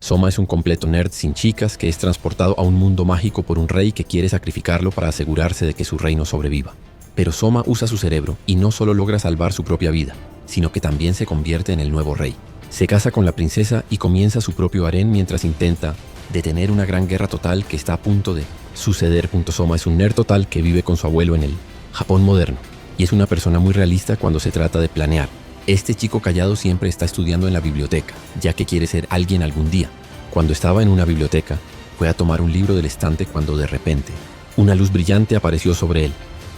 Soma es un completo nerd sin chicas que es transportado a un mundo mágico por un rey que quiere sacrificarlo para asegurarse de que su reino sobreviva. Pero Soma usa su cerebro y no solo logra salvar su propia vida, sino que también se convierte en el nuevo rey. Se casa con la princesa y comienza su propio harén mientras intenta detener una gran guerra total que está a punto de suceder. Soma es un nerd total que vive con su abuelo en el Japón moderno y es una persona muy realista cuando se trata de planear. Este chico callado siempre está estudiando en la biblioteca, ya que quiere ser alguien algún día. Cuando estaba en una biblioteca, fue a tomar un libro del estante cuando de repente, una luz brillante apareció sobre él.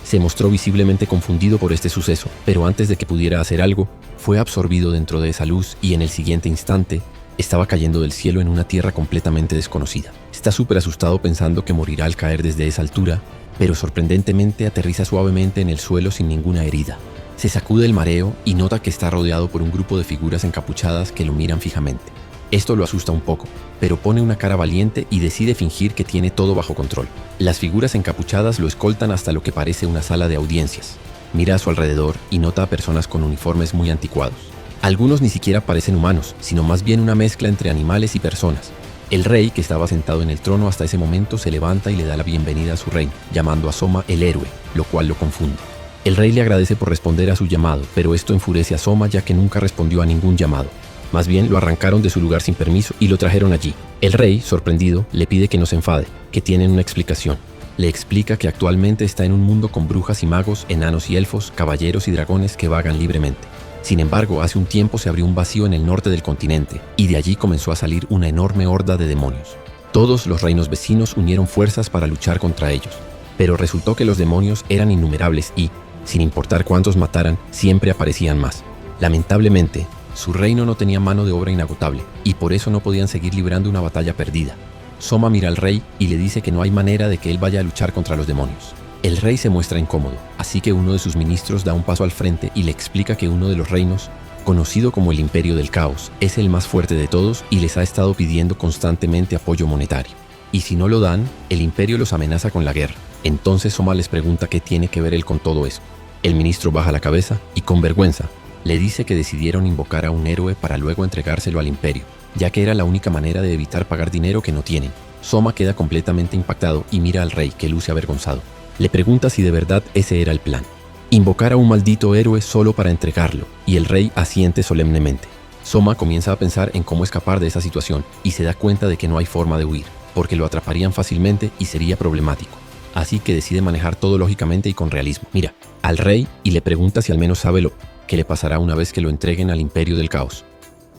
Se mostró visiblemente confundido por este suceso, pero antes de que pudiera hacer algo, fue absorbido dentro de esa luz y en el siguiente instante, estaba cayendo del cielo en una tierra completamente desconocida. Está súper asustado pensando que morirá al caer desde esa altura, pero sorprendentemente aterriza suavemente en el suelo sin ninguna herida. Se sacude el mareo y nota que está rodeado por un grupo de figuras encapuchadas que lo miran fijamente. Esto lo asusta un poco, pero pone una cara valiente y decide fingir que tiene todo bajo control. Las figuras encapuchadas lo escoltan hasta lo que parece una sala de audiencias. Mira a su alrededor y nota a personas con uniformes muy anticuados. Algunos ni siquiera parecen humanos, sino más bien una mezcla entre animales y personas. El rey, que estaba sentado en el trono hasta ese momento, se levanta y le da la bienvenida a su reino, llamando a Soma el héroe, lo cual lo confunde. El rey le agradece por responder a su llamado, pero esto enfurece a Soma ya que nunca respondió a ningún llamado. Más bien lo arrancaron de su lugar sin permiso y lo trajeron allí. El rey, sorprendido, le pide que no se enfade, que tienen una explicación. Le explica que actualmente está en un mundo con brujas y magos, enanos y elfos, caballeros y dragones que vagan libremente. Sin embargo, hace un tiempo se abrió un vacío en el norte del continente y de allí comenzó a salir una enorme horda de demonios. Todos los reinos vecinos unieron fuerzas para luchar contra ellos, pero resultó que los demonios eran innumerables y, sin importar cuántos mataran, siempre aparecían más. Lamentablemente, su reino no tenía mano de obra inagotable y por eso no podían seguir librando una batalla perdida. Soma mira al rey y le dice que no hay manera de que él vaya a luchar contra los demonios. El rey se muestra incómodo, así que uno de sus ministros da un paso al frente y le explica que uno de los reinos, conocido como el Imperio del Caos, es el más fuerte de todos y les ha estado pidiendo constantemente apoyo monetario. Y si no lo dan, el imperio los amenaza con la guerra. Entonces Soma les pregunta qué tiene que ver él con todo eso. El ministro baja la cabeza y con vergüenza le dice que decidieron invocar a un héroe para luego entregárselo al imperio, ya que era la única manera de evitar pagar dinero que no tienen. Soma queda completamente impactado y mira al rey, que luce avergonzado. Le pregunta si de verdad ese era el plan. Invocar a un maldito héroe solo para entregarlo, y el rey asiente solemnemente. Soma comienza a pensar en cómo escapar de esa situación y se da cuenta de que no hay forma de huir, porque lo atraparían fácilmente y sería problemático. Así que decide manejar todo lógicamente y con realismo. Mira al rey y le pregunta si al menos sabe lo que le pasará una vez que lo entreguen al Imperio del Caos.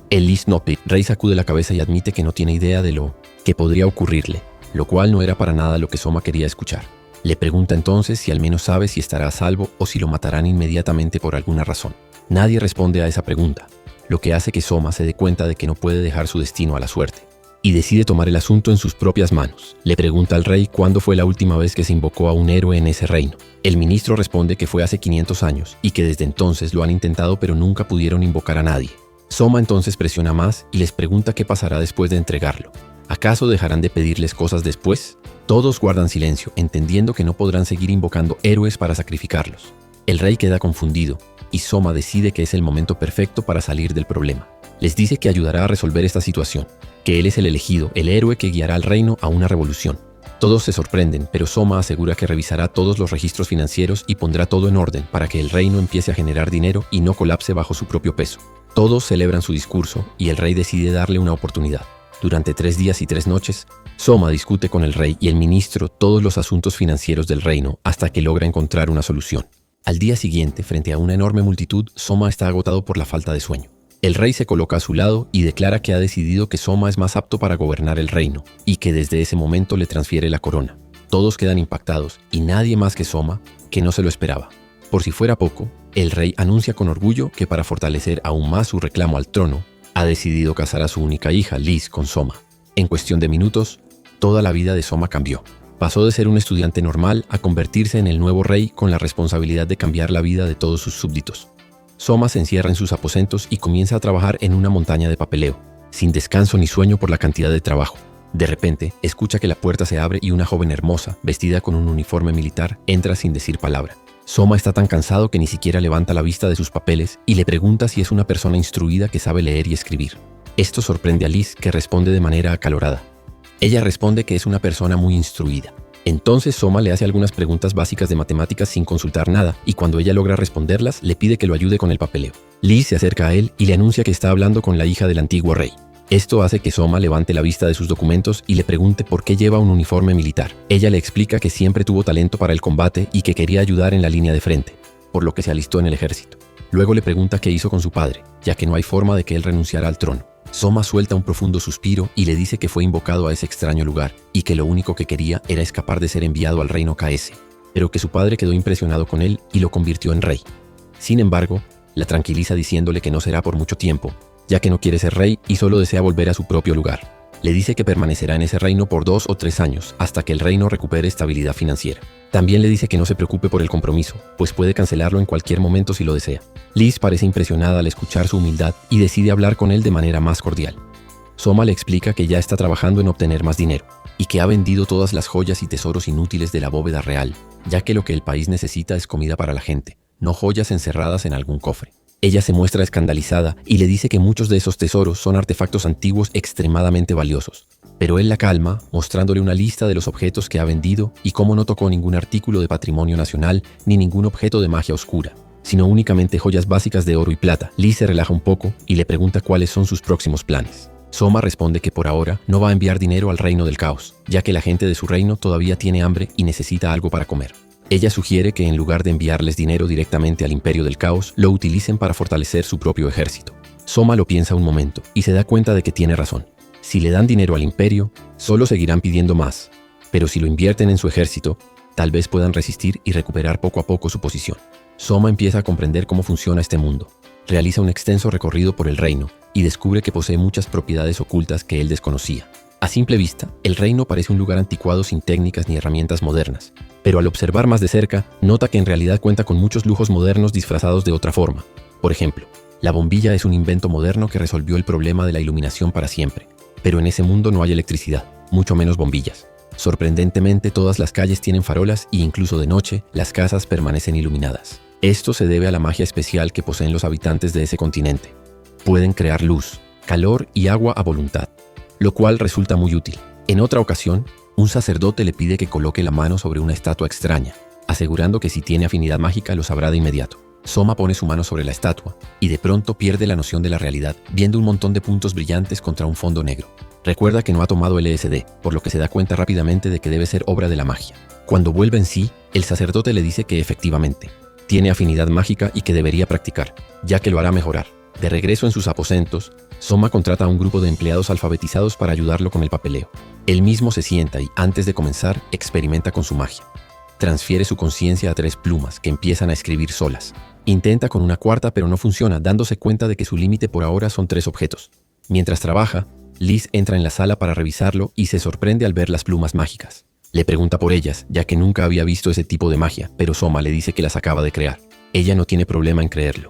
El rey sacude la cabeza y admite que no tiene idea de lo que podría ocurrirle, lo cual no era para nada lo que Soma quería escuchar. Le pregunta entonces si al menos sabe si estará a salvo o si lo matarán inmediatamente por alguna razón. Nadie responde a esa pregunta, lo que hace que Soma se dé cuenta de que no puede dejar su destino a la suerte, y decide tomar el asunto en sus propias manos. Le pregunta al rey cuándo fue la última vez que se invocó a un héroe en ese reino. El ministro responde que fue hace 500 años y que desde entonces lo han intentado pero nunca pudieron invocar a nadie. Soma entonces presiona más y les pregunta qué pasará después de entregarlo. ¿Acaso dejarán de pedirles cosas después? Todos guardan silencio, entendiendo que no podrán seguir invocando héroes para sacrificarlos. El rey queda confundido y Soma decide que es el momento perfecto para salir del problema. Les dice que ayudará a resolver esta situación, que él es el elegido, el héroe que guiará al reino a una revolución. Todos se sorprenden, pero Soma asegura que revisará todos los registros financieros y pondrá todo en orden para que el reino empiece a generar dinero y no colapse bajo su propio peso. Todos celebran su discurso y el rey decide darle una oportunidad. Durante 3 días y 3 noches, Soma discute con el rey y el ministro todos los asuntos financieros del reino hasta que logra encontrar una solución. Al día siguiente, frente a una enorme multitud, Soma está agotado por la falta de sueño. El rey se coloca a su lado y declara que ha decidido que Soma es más apto para gobernar el reino y que desde ese momento le transfiere la corona. Todos quedan impactados y nadie más que Soma, que no se lo esperaba. Por si fuera poco, el rey anuncia con orgullo que para fortalecer aún más su reclamo al trono, ha decidido casar a su única hija, Liz, con Soma. En cuestión de minutos, toda la vida de Soma cambió. Pasó de ser un estudiante normal a convertirse en el nuevo rey con la responsabilidad de cambiar la vida de todos sus súbditos. Soma se encierra en sus aposentos y comienza a trabajar en una montaña de papeleo, sin descanso ni sueño por la cantidad de trabajo. De repente, escucha que la puerta se abre y una joven hermosa, vestida con un uniforme militar, entra sin decir palabra. Soma está tan cansado que ni siquiera levanta la vista de sus papeles y le pregunta si es una persona instruida que sabe leer y escribir. Esto sorprende a Liz, que responde de manera acalorada. Ella responde que es una persona muy instruida. Entonces Soma le hace algunas preguntas básicas de matemáticas sin consultar nada, y cuando ella logra responderlas, le pide que lo ayude con el papeleo. Liz se acerca a él y le anuncia que está hablando con la hija del antiguo rey. Esto hace que Soma levante la vista de sus documentos y le pregunte por qué lleva un uniforme militar. Ella le explica que siempre tuvo talento para el combate y que quería ayudar en la línea de frente, por lo que se alistó en el ejército. Luego le pregunta qué hizo con su padre, ya que no hay forma de que él renunciara al trono. Soma suelta un profundo suspiro y le dice que fue invocado a ese extraño lugar y que lo único que quería era escapar de ser enviado al reino KS, pero que su padre quedó impresionado con él y lo convirtió en rey. Sin embargo, la tranquiliza diciéndole que no será por mucho tiempo, ya que no quiere ser rey y solo desea volver a su propio lugar. Le dice que permanecerá en ese reino por 2 o 3 años hasta que el reino recupere estabilidad financiera. También le dice que no se preocupe por el compromiso, pues puede cancelarlo en cualquier momento si lo desea. Liz parece impresionada al escuchar su humildad y decide hablar con él de manera más cordial. Soma le explica que ya está trabajando en obtener más dinero y que ha vendido todas las joyas y tesoros inútiles de la bóveda real, ya que lo que el país necesita es comida para la gente, no joyas encerradas en algún cofre. Ella se muestra escandalizada y le dice que muchos de esos tesoros son artefactos antiguos extremadamente valiosos. Pero él la calma, mostrándole una lista de los objetos que ha vendido y cómo no tocó ningún artículo de patrimonio nacional ni ningún objeto de magia oscura, sino únicamente joyas básicas de oro y plata. Liz se relaja un poco y le pregunta cuáles son sus próximos planes. Soma responde que por ahora no va a enviar dinero al reino del caos, ya que la gente de su reino todavía tiene hambre y necesita algo para comer. Ella sugiere que en lugar de enviarles dinero directamente al Imperio del Caos, lo utilicen para fortalecer su propio ejército. Soma lo piensa un momento y se da cuenta de que tiene razón. Si le dan dinero al Imperio, solo seguirán pidiendo más, pero si lo invierten en su ejército, tal vez puedan resistir y recuperar poco a poco su posición. Soma empieza a comprender cómo funciona este mundo. Realiza un extenso recorrido por el reino y descubre que posee muchas propiedades ocultas que él desconocía. A simple vista, el reino parece un lugar anticuado sin técnicas ni herramientas modernas, pero al observar más de cerca, nota que en realidad cuenta con muchos lujos modernos disfrazados de otra forma. Por ejemplo, la bombilla es un invento moderno que resolvió el problema de la iluminación para siempre, pero en ese mundo no hay electricidad, mucho menos bombillas. Sorprendentemente, todas las calles tienen farolas y incluso de noche, las casas permanecen iluminadas. Esto se debe a la magia especial que poseen los habitantes de ese continente. Pueden crear luz, calor y agua a voluntad, lo cual resulta muy útil. En otra ocasión, un sacerdote le pide que coloque la mano sobre una estatua extraña, asegurando que si tiene afinidad mágica lo sabrá de inmediato. Soma pone su mano sobre la estatua y de pronto pierde la noción de la realidad, viendo un montón de puntos brillantes contra un fondo negro. Recuerda que no ha tomado LSD, por lo que se da cuenta rápidamente de que debe ser obra de la magia. Cuando vuelve en sí, el sacerdote le dice que efectivamente tiene afinidad mágica y que debería practicar, ya que lo hará mejorar. De regreso en sus aposentos, Soma contrata a un grupo de empleados alfabetizados para ayudarlo con el papeleo. Él mismo se sienta y, antes de comenzar, experimenta con su magia. Transfiere su conciencia a 3 plumas que empiezan a escribir solas. Intenta con una cuarta pero no funciona, dándose cuenta de que su límite por ahora son 3 objetos. Mientras trabaja, Liz entra en la sala para revisarlo y se sorprende al ver las plumas mágicas. Le pregunta por ellas, ya que nunca había visto ese tipo de magia, pero Soma le dice que las acaba de crear. Ella no tiene problema en creerlo.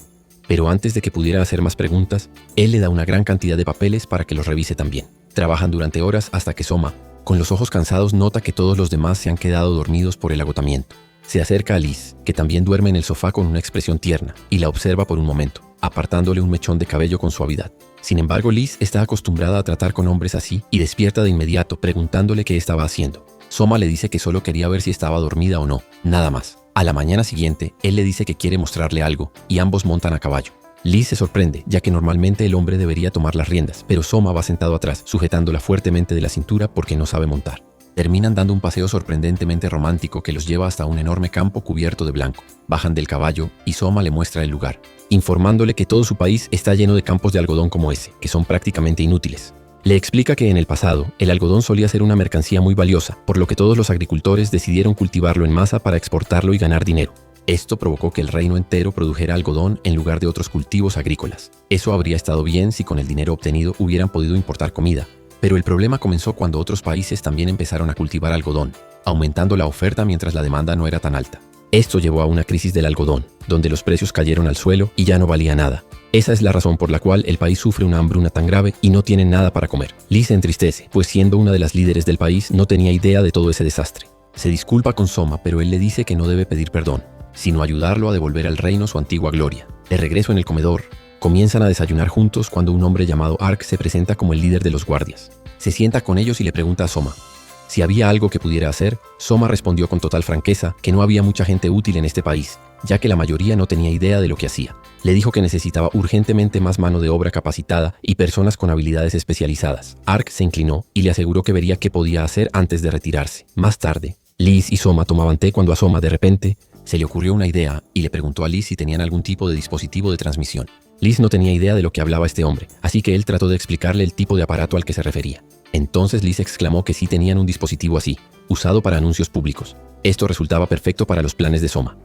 Pero antes de que pudiera hacer más preguntas, él le da una gran cantidad de papeles para que los revise también. Trabajan durante horas hasta que Soma, con los ojos cansados, nota que todos los demás se han quedado dormidos por el agotamiento. Se acerca a Liz, que también duerme en el sofá con una expresión tierna, y la observa por un momento, apartándole un mechón de cabello con suavidad. Sin embargo, Liz está acostumbrada a tratar con hombres así y despierta de inmediato preguntándole qué estaba haciendo. Soma le dice que solo quería ver si estaba dormida o no, nada más. A la mañana siguiente, él le dice que quiere mostrarle algo y ambos montan a caballo. Liz se sorprende, ya que normalmente el hombre debería tomar las riendas, pero Soma va sentado atrás, sujetándola fuertemente de la cintura porque no sabe montar. Terminan dando un paseo sorprendentemente romántico que los lleva hasta un enorme campo cubierto de blanco. Bajan del caballo y Soma le muestra el lugar, informándole que todo su país está lleno de campos de algodón como ese, que son prácticamente inútiles. Le explica que en el pasado, el algodón solía ser una mercancía muy valiosa, por lo que todos los agricultores decidieron cultivarlo en masa para exportarlo y ganar dinero. Esto provocó que el reino entero produjera algodón en lugar de otros cultivos agrícolas. Eso habría estado bien si con el dinero obtenido hubieran podido importar comida. Pero el problema comenzó cuando otros países también empezaron a cultivar algodón, aumentando la oferta mientras la demanda no era tan alta. Esto llevó a una crisis del algodón, donde los precios cayeron al suelo y ya no valía nada. Esa es la razón por la cual el país sufre una hambruna tan grave y no tiene nada para comer. Liz se entristece, pues siendo una de las líderes del país no tenía idea de todo ese desastre. Se disculpa con Soma, pero él le dice que no debe pedir perdón, sino ayudarlo a devolver al reino su antigua gloria. De regreso en el comedor, Comienzan a desayunar juntos cuando un hombre llamado Ark se presenta como el líder de los guardias. Se sienta con ellos y le pregunta a Soma si había algo que pudiera hacer. Soma respondió con total franqueza que no había mucha gente útil en este país, ya que la mayoría no tenía idea de lo que hacía. Le dijo que necesitaba urgentemente más mano de obra capacitada y personas con habilidades especializadas. Ark se inclinó y le aseguró que vería qué podía hacer antes de retirarse. Más tarde, Liz y Soma tomaban té cuando a Soma de repente se le ocurrió una idea y le preguntó a Liz si tenían algún tipo de dispositivo de transmisión. Liz no tenía idea de lo que hablaba este hombre, así que él trató de explicarle el tipo de aparato al que se refería. Entonces Liz exclamó que sí tenían un dispositivo así, usado para anuncios públicos. Esto resultaba perfecto para los planes de Soma.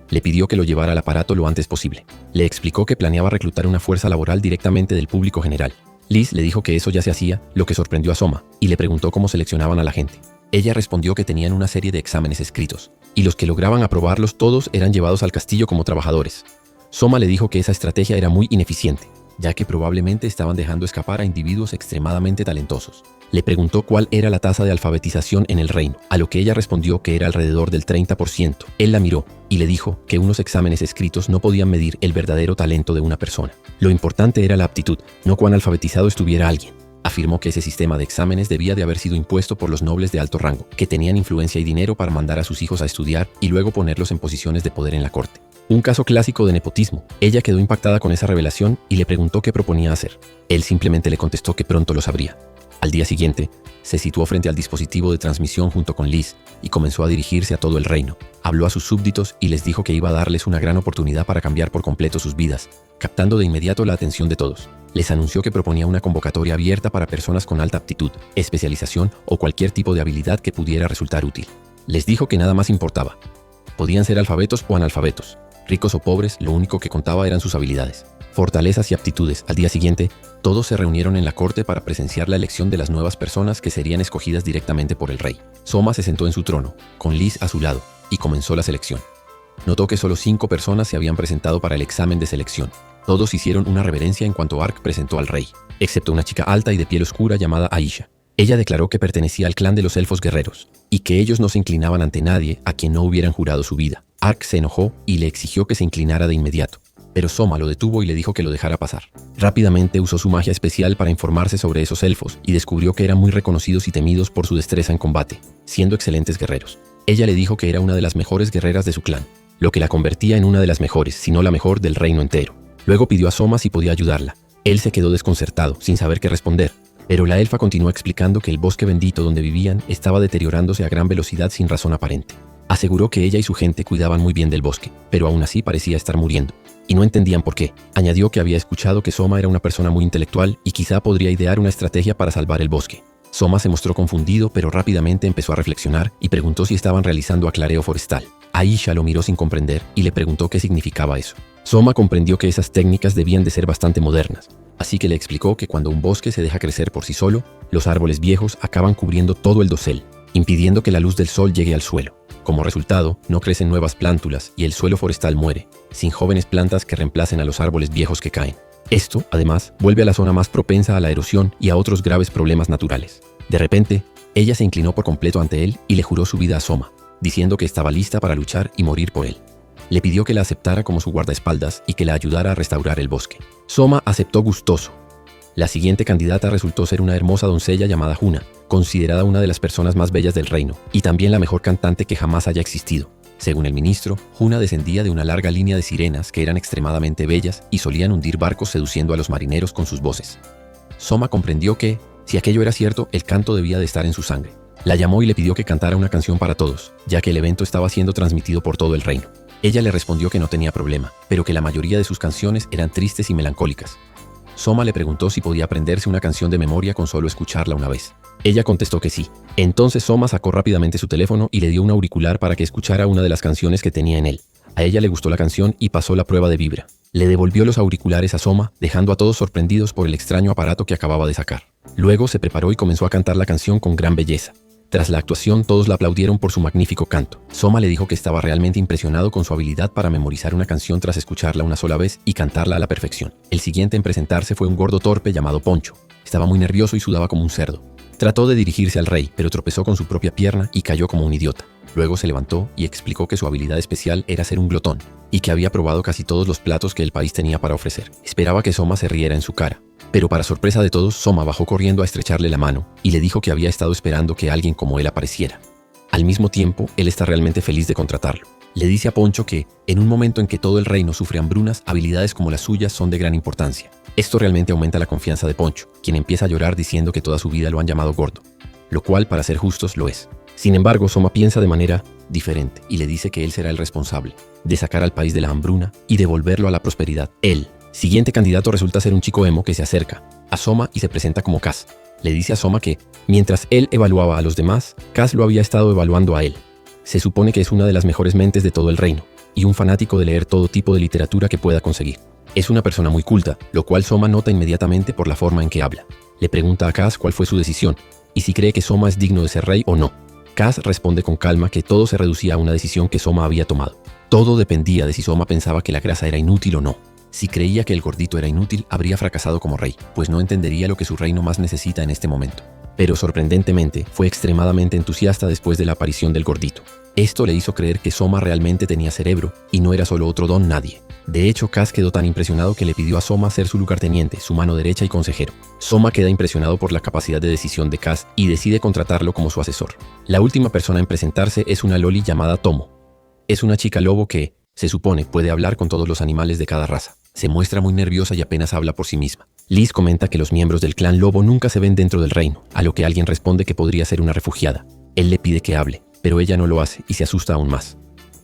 Le pidió que lo llevara al aparato lo antes posible. Le explicó que planeaba reclutar una fuerza laboral directamente del público general. Liz le dijo que eso ya se hacía, lo que sorprendió a Soma, y le preguntó cómo seleccionaban a la gente. Ella respondió que tenían una serie de exámenes escritos, y los que lograban aprobarlos todos eran llevados al castillo como trabajadores. Soma le dijo que esa estrategia era muy ineficiente, ya que probablemente estaban dejando escapar a individuos extremadamente talentosos. Le preguntó cuál era la tasa de alfabetización en el reino, a lo que ella respondió que era alrededor del 30%. Él la miró y le dijo que unos exámenes escritos no podían medir el verdadero talento de una persona. Lo importante era la aptitud, no cuán alfabetizado estuviera alguien. Afirmó que ese sistema de exámenes debía de haber sido impuesto por los nobles de alto rango, que tenían influencia y dinero para mandar a sus hijos a estudiar y luego ponerlos en posiciones de poder en la corte. Un caso clásico de nepotismo. Ella quedó impactada con esa revelación y le preguntó qué proponía hacer. Él simplemente le contestó que pronto lo sabría. Al día siguiente, se situó frente al dispositivo de transmisión junto con Liz y comenzó a dirigirse a todo el reino. Habló a sus súbditos y les dijo que iba a darles una gran oportunidad para cambiar por completo sus vidas, captando de inmediato la atención de todos. Les anunció que proponía una convocatoria abierta para personas con alta aptitud, especialización o cualquier tipo de habilidad que pudiera resultar útil. Les dijo que nada más importaba. Podían ser alfabetos o analfabetos, ricos o pobres, lo único que contaba eran sus habilidades, fortalezas y aptitudes. Al día siguiente, todos se reunieron en la corte para presenciar la elección de las nuevas personas que serían escogidas directamente por el rey. Soma se sentó en su trono, con Liz a su lado, y comenzó la selección. Notó que solo 5 personas se habían presentado para el examen de selección. Todos hicieron una reverencia en cuanto Ark presentó al rey, excepto una chica alta y de piel oscura llamada Aisha. Ella declaró que pertenecía al clan de los elfos guerreros, y que ellos no se inclinaban ante nadie a quien no hubieran jurado su vida. Ark se enojó y le exigió que se inclinara de inmediato, pero Soma lo detuvo y le dijo que lo dejara pasar. Rápidamente usó su magia especial para informarse sobre esos elfos y descubrió que eran muy reconocidos y temidos por su destreza en combate, siendo excelentes guerreros. Ella le dijo que era una de las mejores guerreras de su clan, lo que la convertía en una de las mejores, si no la mejor, del reino entero. Luego pidió a Soma si podía ayudarla. Él se quedó desconcertado, sin saber qué responder, pero la elfa continuó explicando que el bosque bendito donde vivían estaba deteriorándose a gran velocidad sin razón aparente. Aseguró que ella y su gente cuidaban muy bien del bosque, pero aún así parecía estar muriendo, y no entendían por qué. Añadió que había escuchado que Soma era una persona muy intelectual y quizá podría idear una estrategia para salvar el bosque. Soma se mostró confundido, pero rápidamente empezó a reflexionar y preguntó si estaban realizando aclareo forestal. Aisha lo miró sin comprender y le preguntó qué significaba eso. Soma comprendió que esas técnicas debían de ser bastante modernas, así que le explicó que cuando un bosque se deja crecer por sí solo, los árboles viejos acaban cubriendo todo el dosel, impidiendo que la luz del sol llegue al suelo. Como resultado, no crecen nuevas plántulas y el suelo forestal muere, sin jóvenes plantas que reemplacen a los árboles viejos que caen. Esto, además, vuelve a la zona más propensa a la erosión y a otros graves problemas naturales. De repente, ella se inclinó por completo ante él y le juró su vida a Soma, diciendo que estaba lista para luchar y morir por él. Le pidió que la aceptara como su guardaespaldas y que la ayudara a restaurar el bosque. Soma aceptó gustoso. La siguiente candidata resultó ser una hermosa doncella llamada Juna, considerada una de las personas más bellas del reino, y también la mejor cantante que jamás haya existido. Según el ministro, Juna descendía de una larga línea de sirenas que eran extremadamente bellas y solían hundir barcos seduciendo a los marineros con sus voces. Soma comprendió que, si aquello era cierto, el canto debía de estar en su sangre. La llamó y le pidió que cantara una canción para todos, ya que el evento estaba siendo transmitido por todo el reino. Ella le respondió que no tenía problema, pero que la mayoría de sus canciones eran tristes y melancólicas. Soma le preguntó si podía aprenderse una canción de memoria con solo escucharla una vez. Ella contestó que sí. Entonces Soma sacó rápidamente su teléfono y le dio un auricular para que escuchara una de las canciones que tenía en él. A ella le gustó la canción y pasó la prueba de vibra. Le devolvió los auriculares a Soma, dejando a todos sorprendidos por el extraño aparato que acababa de sacar. Luego se preparó y comenzó a cantar la canción con gran belleza. Tras la actuación, todos la aplaudieron por su magnífico canto. Soma le dijo que estaba realmente impresionado con su habilidad para memorizar una canción tras escucharla una sola vez y cantarla a la perfección. El siguiente en presentarse fue un gordo torpe llamado Poncho. Estaba muy nervioso y sudaba como un cerdo. Trató de dirigirse al rey, pero tropezó con su propia pierna y cayó como un idiota. Luego se levantó y explicó que su habilidad especial era ser un glotón, y que había probado casi todos los platos que el país tenía para ofrecer. Esperaba que Soma se riera en su cara. Pero para sorpresa de todos, Soma bajó corriendo a estrecharle la mano y le dijo que había estado esperando que alguien como él apareciera. Al mismo tiempo, él está realmente feliz de contratarlo. Le dice a Poncho que, en un momento en que todo el reino sufre hambrunas, habilidades como las suyas son de gran importancia. Esto realmente aumenta la confianza de Poncho, quien empieza a llorar diciendo que toda su vida lo han llamado gordo, lo cual, para ser justos, lo es. Sin embargo, Soma piensa de manera diferente y le dice que él será el responsable de sacar al país de la hambruna y devolverlo a la prosperidad. El siguiente candidato resulta ser un chico emo que se acerca a Soma y se presenta como Kaz. Le dice a Soma que, mientras él evaluaba a los demás, Kaz lo había estado evaluando a él. Se supone que es una de las mejores mentes de todo el reino y un fanático de leer todo tipo de literatura que pueda conseguir. Es una persona muy culta, lo cual Soma nota inmediatamente por la forma en que habla. Le pregunta a Kaz cuál fue su decisión y si cree que Soma es digno de ser rey o no. Kaz responde con calma que todo se reducía a una decisión que Soma había tomado. Todo dependía de si Soma pensaba que la grasa era inútil o no. Si creía que el gordito era inútil, habría fracasado como rey, pues no entendería lo que su reino más necesita en este momento. Pero sorprendentemente, fue extremadamente entusiasta después de la aparición del gordito. Esto le hizo creer que Soma realmente tenía cerebro y no era solo otro don nadie. De hecho, Kaz quedó tan impresionado que le pidió a Soma ser su lugarteniente, su mano derecha y consejero. Soma queda impresionado por la capacidad de decisión de Kaz y decide contratarlo como su asesor. La última persona en presentarse es una loli llamada Tomo. Es una chica lobo que, se supone, puede hablar con todos los animales de cada raza. Se muestra muy nerviosa y apenas habla por sí misma. Liz comenta que los miembros del clan lobo nunca se ven dentro del reino, a lo que alguien responde que podría ser una refugiada. Él le pide que hable, pero ella no lo hace y se asusta aún más.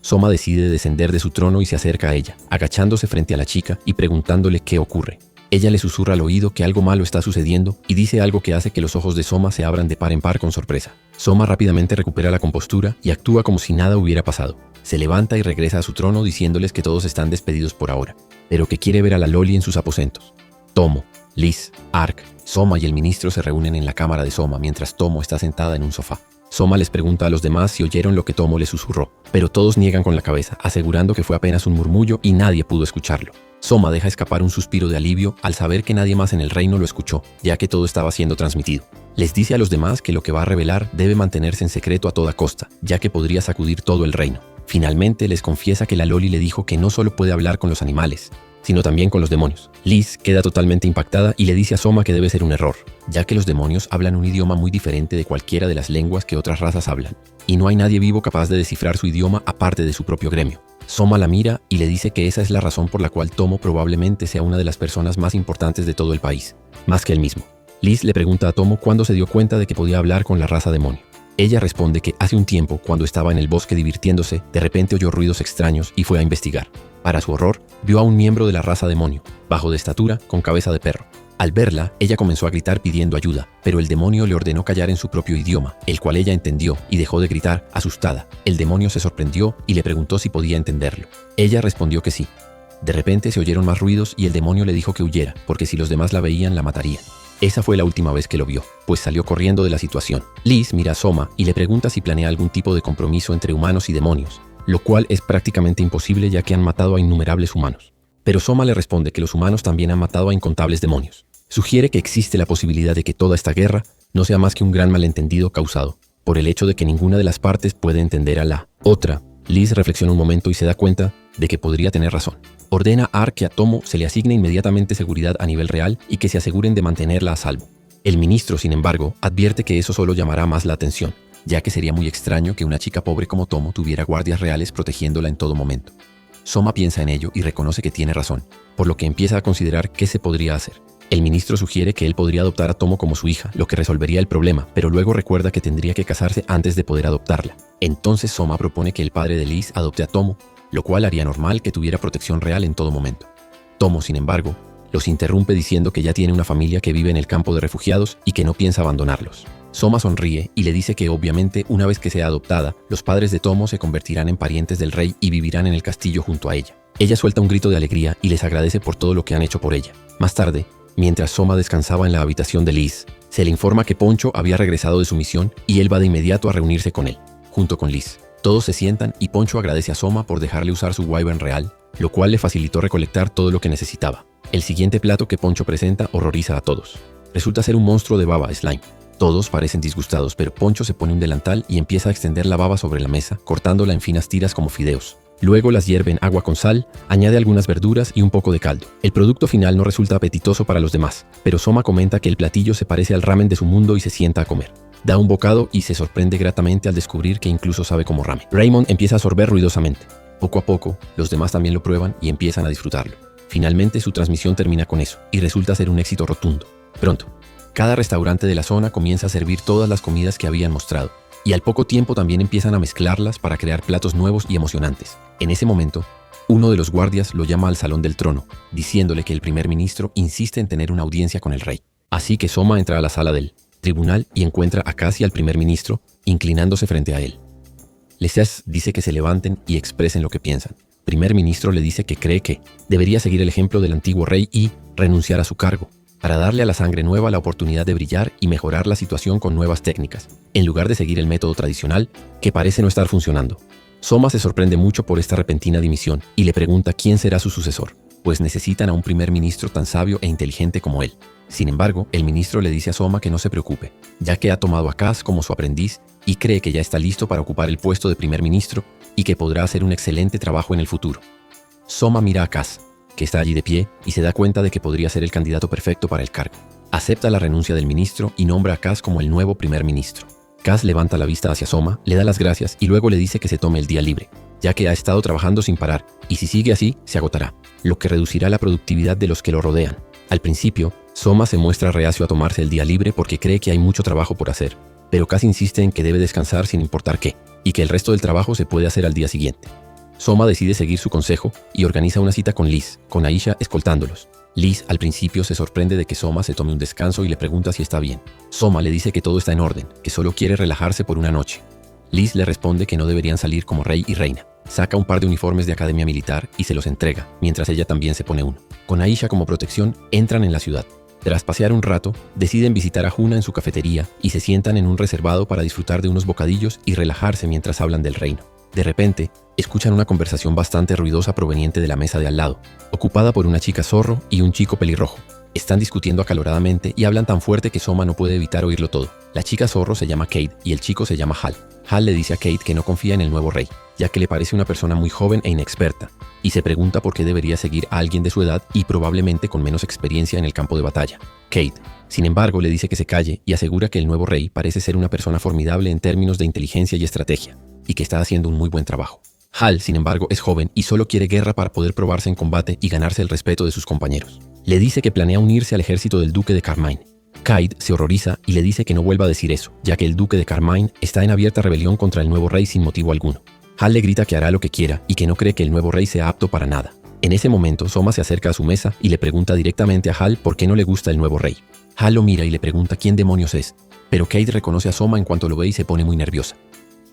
Soma decide descender de su trono y se acerca a ella, agachándose frente a la chica y preguntándole qué ocurre. Ella le susurra al oído que algo malo está sucediendo y dice algo que hace que los ojos de Soma se abran de par en par con sorpresa. Soma rápidamente recupera la compostura y actúa como si nada hubiera pasado. Se levanta y regresa a su trono diciéndoles que todos están despedidos por ahora, pero que quiere ver a la loli en sus aposentos. Tomo, Liz, Ark, Soma y el ministro se reúnen en la cámara de Soma mientras Tomo está sentada en un sofá. Soma les pregunta a los demás si oyeron lo que Tomo le susurró, pero todos niegan con la cabeza, asegurando que fue apenas un murmullo y nadie pudo escucharlo. Soma deja escapar un suspiro de alivio al saber que nadie más en el reino lo escuchó, ya que todo estaba siendo transmitido. Les dice a los demás que lo que va a revelar debe mantenerse en secreto a toda costa, ya que podría sacudir todo el reino. Finalmente les confiesa que la loli le dijo que no solo puede hablar con los animales, sino también con los demonios. Liz queda totalmente impactada y le dice a Soma que debe ser un error, ya que los demonios hablan un idioma muy diferente de cualquiera de las lenguas que otras razas hablan, y no hay nadie vivo capaz de descifrar su idioma aparte de su propio gremio. Soma la mira y le dice que esa es la razón por la cual Tomo probablemente sea una de las personas más importantes de todo el país, más que él mismo. Liz le pregunta a Tomo cuándo se dio cuenta de que podía hablar con la raza demonio. Ella responde que hace un tiempo, cuando estaba en el bosque divirtiéndose, de repente oyó ruidos extraños y fue a investigar. Para su horror, vio a un miembro de la raza demonio, bajo de estatura, con cabeza de perro. Al verla, ella comenzó a gritar pidiendo ayuda, pero el demonio le ordenó callar en su propio idioma, el cual ella entendió y dejó de gritar, asustada. El demonio se sorprendió y le preguntó si podía entenderlo. Ella respondió que sí. De repente se oyeron más ruidos y el demonio le dijo que huyera, porque si los demás la veían, la matarían. Esa fue la última vez que lo vio, pues salió corriendo de la situación. Liz mira a Soma y le pregunta si planea algún tipo de compromiso entre humanos y demonios, lo cual es prácticamente imposible ya que han matado a innumerables humanos. Pero Soma le responde que los humanos también han matado a incontables demonios. Sugiere que existe la posibilidad de que toda esta guerra no sea más que un gran malentendido causado por el hecho de que ninguna de las partes puede entender a la otra. Liz reflexiona un momento y se da cuenta de que podría tener razón. Ordena a Ark que a Tomo se le asigne inmediatamente seguridad a nivel real y que se aseguren de mantenerla a salvo. El ministro, sin embargo, advierte que eso solo llamará más la atención, ya que sería muy extraño que una chica pobre como Tomo tuviera guardias reales protegiéndola en todo momento. Soma piensa en ello y reconoce que tiene razón, por lo que empieza a considerar qué se podría hacer. El ministro sugiere que él podría adoptar a Tomo como su hija, lo que resolvería el problema, pero luego recuerda que tendría que casarse antes de poder adoptarla. Entonces Soma propone que el padre de Liz adopte a Tomo, lo cual haría normal que tuviera protección real en todo momento. Tomo, sin embargo, los interrumpe diciendo que ya tiene una familia que vive en el campo de refugiados y que no piensa abandonarlos. Soma sonríe y le dice que obviamente una vez que sea adoptada, los padres de Tomo se convertirán en parientes del rey y vivirán en el castillo junto a ella. Ella suelta un grito de alegría y les agradece por todo lo que han hecho por ella. Más tarde, mientras Soma descansaba en la habitación de Liz, se le informa que Poncho había regresado de su misión y él va de inmediato a reunirse con él, junto con Liz. Todos se sientan y Poncho agradece a Soma por dejarle usar su wyvern real, lo cual le facilitó recolectar todo lo que necesitaba. El siguiente plato que Poncho presenta horroriza a todos. Resulta ser un monstruo de baba slime. Todos parecen disgustados, pero Poncho se pone un delantal y empieza a extender la baba sobre la mesa, cortándola en finas tiras como fideos. Luego las hierve en agua con sal, añade algunas verduras y un poco de caldo. El producto final no resulta apetitoso para los demás, pero Soma comenta que el platillo se parece al ramen de su mundo y se sienta a comer. Da un bocado y se sorprende gratamente al descubrir que incluso sabe como ramen. Raymond empieza a sorber ruidosamente. Poco a poco, los demás también lo prueban y empiezan a disfrutarlo. Finalmente su transmisión termina con eso, y resulta ser un éxito rotundo. Pronto, cada restaurante de la zona comienza a servir todas las comidas que habían mostrado, y al poco tiempo también empiezan a mezclarlas para crear platos nuevos y emocionantes. En ese momento, uno de los guardias lo llama al salón del trono, diciéndole que el primer ministro insiste en tener una audiencia con el rey. Así que Soma entra a la sala del tribunal y encuentra a Kaz y al primer ministro, inclinándose frente a él. Lesés dice que se levanten y expresen lo que piensan. Primer ministro le dice que cree que debería seguir el ejemplo del antiguo rey y renunciar a su cargo, para darle a la sangre nueva la oportunidad de brillar y mejorar la situación con nuevas técnicas, en lugar de seguir el método tradicional, que parece no estar funcionando. Soma se sorprende mucho por esta repentina dimisión y le pregunta quién será su sucesor, pues necesitan a un primer ministro tan sabio e inteligente como él. Sin embargo, el ministro le dice a Soma que no se preocupe, ya que ha tomado a Kaz como su aprendiz y cree que ya está listo para ocupar el puesto de primer ministro y que podrá hacer un excelente trabajo en el futuro. Soma mira a Kaz, que está allí de pie, y se da cuenta de que podría ser el candidato perfecto para el cargo. Acepta la renuncia del ministro y nombra a Kaz como el nuevo primer ministro. Kaz levanta la vista hacia Soma, le da las gracias y luego le dice que se tome el día libre, ya que ha estado trabajando sin parar, y si sigue así, se agotará, lo que reducirá la productividad de los que lo rodean. Al principio, Soma se muestra reacio a tomarse el día libre porque cree que hay mucho trabajo por hacer, pero Kaz insiste en que debe descansar sin importar qué, y que el resto del trabajo se puede hacer al día siguiente. Soma decide seguir su consejo y organiza una cita con Liz, con Aisha escoltándolos. Liz al principio se sorprende de que Soma se tome un descanso y le pregunta si está bien. Soma le dice que todo está en orden, que solo quiere relajarse por una noche. Liz le responde que no deberían salir como rey y reina. Saca un par de uniformes de academia militar y se los entrega, mientras ella también se pone uno. Con Aisha como protección, entran en la ciudad. Tras pasear un rato, deciden visitar a Juna en su cafetería y se sientan en un reservado para disfrutar de unos bocadillos y relajarse mientras hablan del reino. De repente, escuchan una conversación bastante ruidosa proveniente de la mesa de al lado, ocupada por una chica zorro y un chico pelirrojo. Están discutiendo acaloradamente y hablan tan fuerte que Soma no puede evitar oírlo todo. La chica zorro se llama Kate y el chico se llama Hal. Hal le dice a Kate que no confía en el nuevo rey, ya que le parece una persona muy joven e inexperta, y se pregunta por qué debería seguir a alguien de su edad y probablemente con menos experiencia en el campo de batalla. Kate, sin embargo, le dice que se calle y asegura que el nuevo rey parece ser una persona formidable en términos de inteligencia y estrategia, y que está haciendo un muy buen trabajo. Hal, sin embargo, es joven y solo quiere guerra para poder probarse en combate y ganarse el respeto de sus compañeros. Le dice que planea unirse al ejército del duque de Carmine. Kate se horroriza y le dice que no vuelva a decir eso, ya que el duque de Carmine está en abierta rebelión contra el nuevo rey sin motivo alguno. Hal le grita que hará lo que quiera y que no cree que el nuevo rey sea apto para nada. En ese momento, Soma se acerca a su mesa y le pregunta directamente a Hal por qué no le gusta el nuevo rey. Hal lo mira y le pregunta quién demonios es, pero Kate reconoce a Soma en cuanto lo ve y se pone muy nerviosa.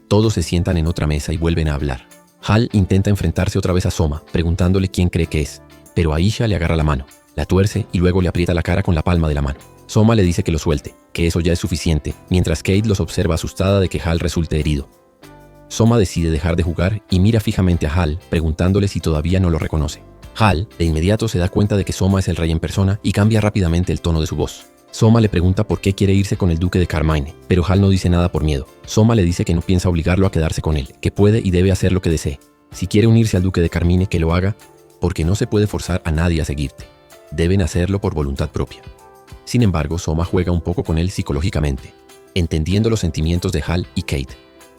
Todos se sientan en otra mesa y vuelven a hablar. Hal intenta enfrentarse otra vez a Soma, preguntándole quién cree que es, pero Aisha le agarra la mano, la tuerce y luego le aprieta la cara con la palma de la mano. Soma le dice que lo suelte, que eso ya es suficiente, mientras Kate los observa asustada de que Hal resulte herido. Soma decide dejar de jugar y mira fijamente a Hal, preguntándole si todavía no lo reconoce. Hal, de inmediato, se da cuenta de que Soma es el rey en persona y cambia rápidamente el tono de su voz. Soma le pregunta por qué quiere irse con el duque de Carmine, pero Hal no dice nada por miedo. Soma le dice que no piensa obligarlo a quedarse con él, que puede y debe hacer lo que desee. Si quiere unirse al duque de Carmine, que lo haga, porque no se puede forzar a nadie a seguirte. Deben hacerlo por voluntad propia. Sin embargo, Soma juega un poco con él psicológicamente, entendiendo los sentimientos de Hal y Kate.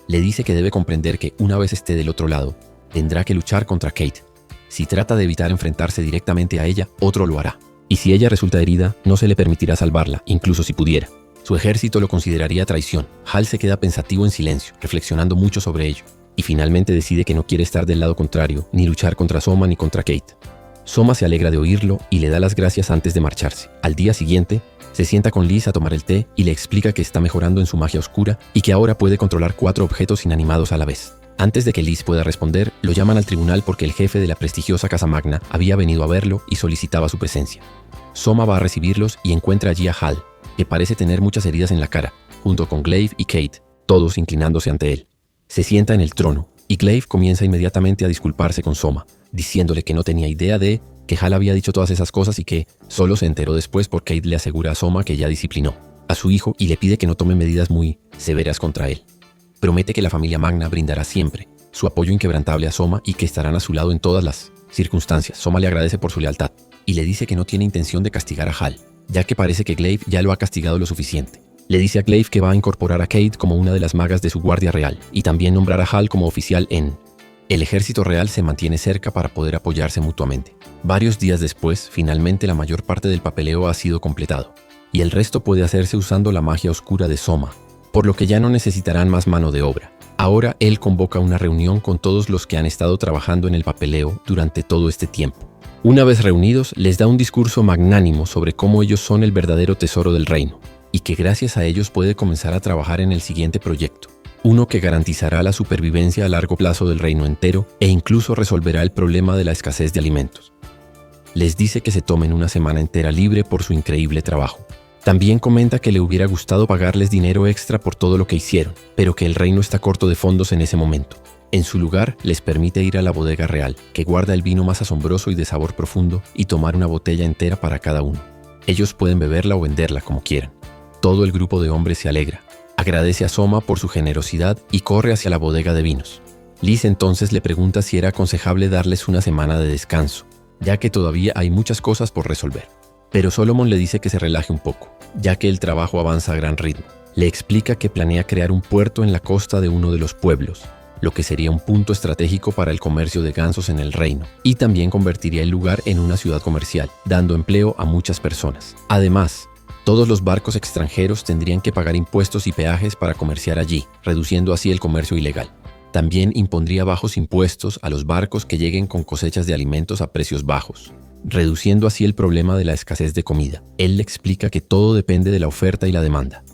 Le dice que debe comprender que una vez esté del otro lado, tendrá que luchar contra Kate. Si trata de evitar enfrentarse directamente a ella, otro lo hará. Y si ella resulta herida, no se le permitirá salvarla, incluso si pudiera. Su ejército lo consideraría traición. Hal se queda pensativo en silencio, reflexionando mucho sobre ello, y finalmente decide que no quiere estar del lado contrario, ni luchar contra Soma ni contra Kate. Soma se alegra de oírlo y le da las gracias antes de marcharse. Al día siguiente, se sienta con Liz a tomar el té y le explica que está mejorando en su magia oscura y que ahora puede controlar 4 objetos inanimados a la vez. Antes de que Liz pueda responder, lo llaman al tribunal porque el jefe de la prestigiosa Casa Magna había venido a verlo y solicitaba su presencia. Soma va a recibirlos y encuentra allí a Hal, que parece tener muchas heridas en la cara, junto con Glaive y Kate, todos inclinándose ante él. Se sienta en el trono, y Glaive comienza inmediatamente a disculparse con Soma, diciéndole que no tenía idea de que Hal había dicho todas esas cosas y que solo se enteró después porque Kate le asegura a Soma que ya disciplinó. a su hijo y le pide que no tome medidas muy severas contra él. Promete que la familia Magna brindará siempre su apoyo inquebrantable a Soma y que estarán a su lado en todas las circunstancias. Soma le agradece por su lealtad y le dice que no tiene intención de castigar a Hal, ya que parece que Glaive ya lo ha castigado lo suficiente. Le dice a Glaive que va a incorporar a Kate como una de las magas de su guardia real y también nombrar a Hal como oficial en... El ejército real se mantiene cerca para poder apoyarse mutuamente. Varios días después, finalmente la mayor parte del papeleo ha sido completado y el resto puede hacerse usando la magia oscura de Soma, por lo que ya no necesitarán más mano de obra. Ahora él convoca una reunión con todos los que han estado trabajando en el papeleo durante todo este tiempo. Una vez reunidos, les da un discurso magnánimo sobre cómo ellos son el verdadero tesoro del reino y que gracias a ellos puede comenzar a trabajar en el siguiente proyecto, uno que garantizará la supervivencia a largo plazo del reino entero e incluso resolverá el problema de la escasez de alimentos. Les dice que se tomen una semana entera libre por su increíble trabajo. También comenta que le hubiera gustado pagarles dinero extra por todo lo que hicieron, pero que el reino está corto de fondos en ese momento. En su lugar, les permite ir a la bodega real, que guarda el vino más asombroso y de sabor profundo, y tomar una botella entera para cada uno. Ellos pueden beberla o venderla como quieran. Todo el grupo de hombres se alegra. Agradece a Soma por su generosidad y corre hacia la bodega de vinos. Liz entonces le pregunta si era aconsejable darles una semana de descanso, ya que todavía hay muchas cosas por resolver. Pero Solomon le dice que se relaje un poco, ya que el trabajo avanza a gran ritmo. Le explica que planea crear un puerto en la costa de uno de los pueblos, lo que sería un punto estratégico para el comercio de gansos en el reino, y también convertiría el lugar en una ciudad comercial, dando empleo a muchas personas. Además, todos los barcos extranjeros tendrían que pagar impuestos y peajes para comerciar allí, reduciendo así el comercio ilegal. También impondría bajos impuestos a los barcos que lleguen con cosechas de alimentos a precios bajos, reduciendo así el problema de la escasez de comida. Él le explica que todo depende de la oferta y la demanda.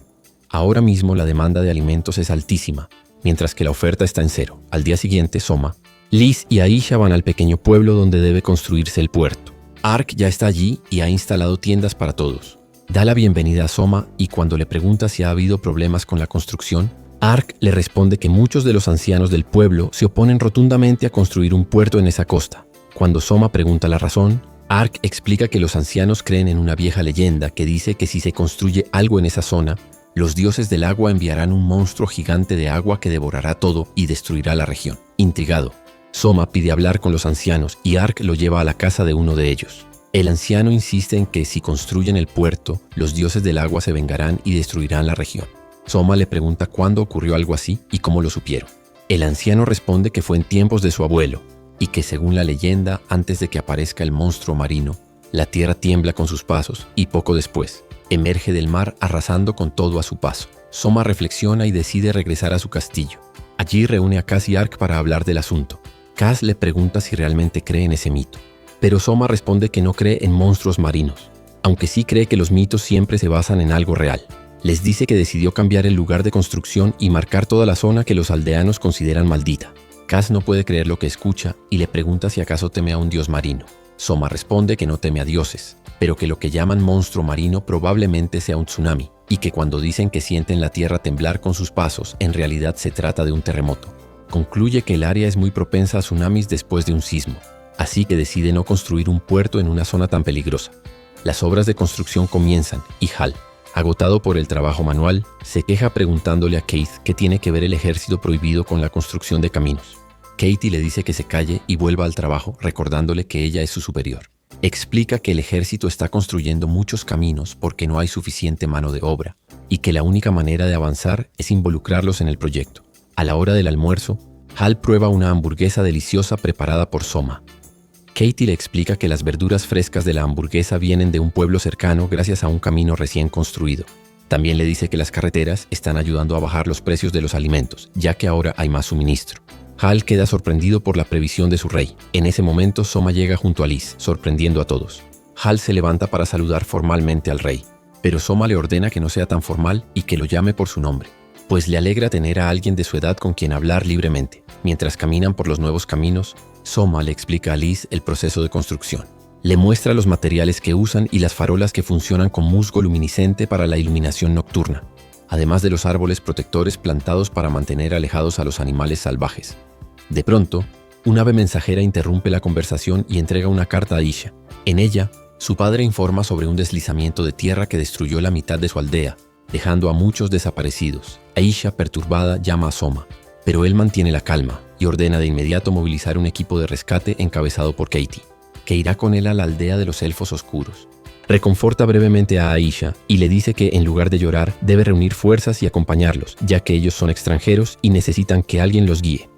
Ahora mismo la demanda de alimentos es altísima, mientras que la oferta está en cero. Al día siguiente, Soma, Liz y Aisha van al pequeño pueblo donde debe construirse el puerto. Ark ya está allí y ha instalado tiendas para todos. Da la bienvenida a Soma y cuando le pregunta si ha habido problemas con la construcción, Ark le responde que muchos de los ancianos del pueblo se oponen rotundamente a construir un puerto en esa costa. Cuando Soma pregunta la razón, Ark explica que los ancianos creen en una vieja leyenda que dice que si se construye algo en esa zona, los dioses del agua enviarán un monstruo gigante de agua que devorará todo y destruirá la región. Intrigado, Soma pide hablar con los ancianos y Ark lo lleva a la casa de uno de ellos. El anciano insiste en que si construyen el puerto, los dioses del agua se vengarán y destruirán la región. Soma le pregunta cuándo ocurrió algo así y cómo lo supieron. El anciano responde que fue en tiempos de su abuelo, y que según la leyenda, antes de que aparezca el monstruo marino, la tierra tiembla con sus pasos y poco después, emerge del mar arrasando con todo a su paso. Soma reflexiona y decide regresar a su castillo. Allí reúne a Kaz y Ark para hablar del asunto. Kaz le pregunta si realmente cree en ese mito, pero Soma responde que no cree en monstruos marinos, aunque sí cree que los mitos siempre se basan en algo real. Les dice que decidió cambiar el lugar de construcción y marcar toda la zona que los aldeanos consideran maldita. Kaz no puede creer lo que escucha y le pregunta si acaso teme a un dios marino. Soma responde que no teme a dioses, pero que lo que llaman monstruo marino probablemente sea un tsunami, y que cuando dicen que sienten la tierra temblar con sus pasos, en realidad se trata de un terremoto. Concluye que el área es muy propensa a tsunamis después de un sismo, así que decide no construir un puerto en una zona tan peligrosa. Las obras de construcción comienzan y Hal, agotado por el trabajo manual, se queja preguntándole a Kate qué tiene que ver el ejército prohibido con la construcción de caminos. Katie le dice que se calle y vuelva al trabajo, recordándole que ella es su superior. Explica que el ejército está construyendo muchos caminos porque no hay suficiente mano de obra y que la única manera de avanzar es involucrarlos en el proyecto. A la hora del almuerzo, Hal prueba una hamburguesa deliciosa preparada por Soma. Katie le explica que las verduras frescas de la hamburguesa vienen de un pueblo cercano gracias a un camino recién construido. También le dice que las carreteras están ayudando a bajar los precios de los alimentos, ya que ahora hay más suministro. Hal queda sorprendido por la previsión de su rey. En ese momento, Soma llega junto a Liz, sorprendiendo a todos. Hal se levanta para saludar formalmente al rey, pero Soma le ordena que no sea tan formal y que lo llame por su nombre, pues le alegra tener a alguien de su edad con quien hablar libremente. Mientras caminan por los nuevos caminos, Soma le explica a Liz el proceso de construcción. Le muestra los materiales que usan y las farolas que funcionan con musgo luminiscente para la iluminación nocturna, además de los árboles protectores plantados para mantener alejados a los animales salvajes. De pronto, un ave mensajera interrumpe la conversación y entrega una carta a Aisha. En ella, su padre informa sobre un deslizamiento de tierra que destruyó la mitad de su aldea dejando a muchos desaparecidos. Aisha, perturbada, llama a Soma, pero él mantiene la calma y ordena de inmediato movilizar un equipo de rescate encabezado por Katie, que irá con él a la aldea de los elfos oscuros. Reconforta brevemente a Aisha y le dice que en lugar de llorar debe reunir fuerzas y acompañarlos, ya que ellos son extranjeros y necesitan que alguien los guíe.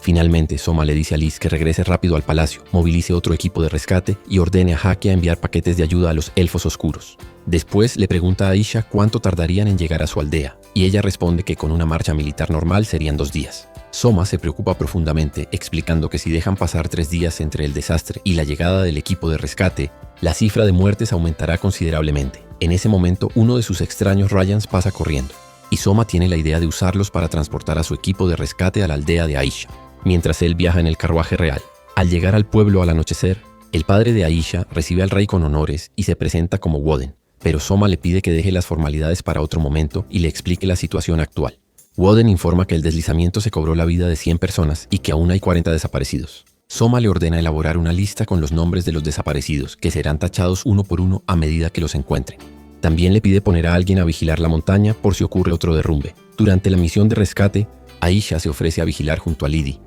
Finalmente, Soma le dice a Liz que regrese rápido al palacio, movilice otro equipo de rescate y ordene a Haki a enviar paquetes de ayuda a los elfos oscuros. Después le pregunta a Aisha cuánto tardarían en llegar a su aldea, y ella responde que con una marcha militar normal serían 2 días. Soma se preocupa profundamente, explicando que si dejan pasar 3 días entre el desastre y la llegada del equipo de rescate, la cifra de muertes aumentará considerablemente. En ese momento, uno de sus extraños Ryans pasa corriendo, y Soma tiene la idea de usarlos para transportar a su equipo de rescate a la aldea de Aisha, mientras él viaja en el carruaje real. Al llegar al pueblo al anochecer, el padre de Aisha recibe al rey con honores y se presenta como Woden, pero Soma le pide que deje las formalidades para otro momento y le explique la situación actual. Woden informa que el deslizamiento se cobró la vida de 100 personas y que aún hay 40 desaparecidos. Soma le ordena elaborar una lista con los nombres de los desaparecidos, que serán tachados uno por uno a medida que los encuentren. También le pide poner a alguien a vigilar la montaña por si ocurre otro derrumbe. Durante la misión de rescate, Aisha se ofrece a vigilar junto a Lidi,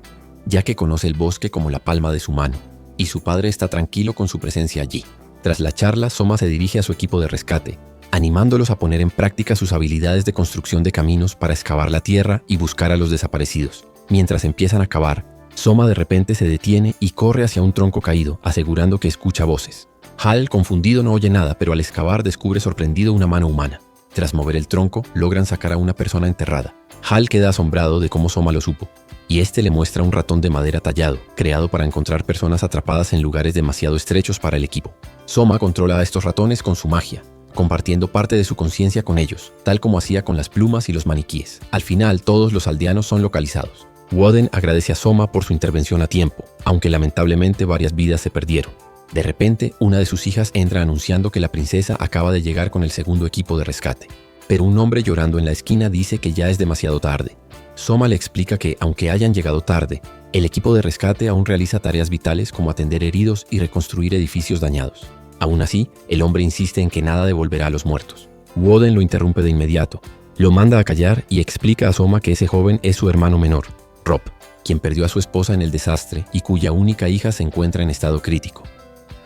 ya que conoce el bosque como la palma de su mano, y su padre está tranquilo con su presencia allí. Tras la charla, Soma se dirige a su equipo de rescate, animándolos a poner en práctica sus habilidades de construcción de caminos para excavar la tierra y buscar a los desaparecidos. Mientras empiezan a cavar, Soma de repente se detiene y corre hacia un tronco caído, asegurando que escucha voces. Hal, confundido, no oye nada, pero al excavar descubre sorprendido una mano humana. Tras mover el tronco, logran sacar a una persona enterrada. Hal queda asombrado de cómo Soma lo supo, y este le muestra un ratón de madera tallado, creado para encontrar personas atrapadas en lugares demasiado estrechos para el equipo. Soma controla a estos ratones con su magia, compartiendo parte de su conciencia con ellos, tal como hacía con las plumas y los maniquíes. Al final, todos los aldeanos son localizados. Woden agradece a Soma por su intervención a tiempo, aunque lamentablemente varias vidas se perdieron. De repente, una de sus hijas entra anunciando que la princesa acaba de llegar con el segundo equipo de rescate. Pero un hombre llorando en la esquina dice que ya es demasiado tarde. Soma le explica que, aunque hayan llegado tarde, el equipo de rescate aún realiza tareas vitales como atender heridos y reconstruir edificios dañados. Aún así, el hombre insiste en que nada devolverá a los muertos. Woden lo interrumpe de inmediato, lo manda a callar y explica a Soma que ese joven es su hermano menor, Rob, quien perdió a su esposa en el desastre y cuya única hija se encuentra en estado crítico.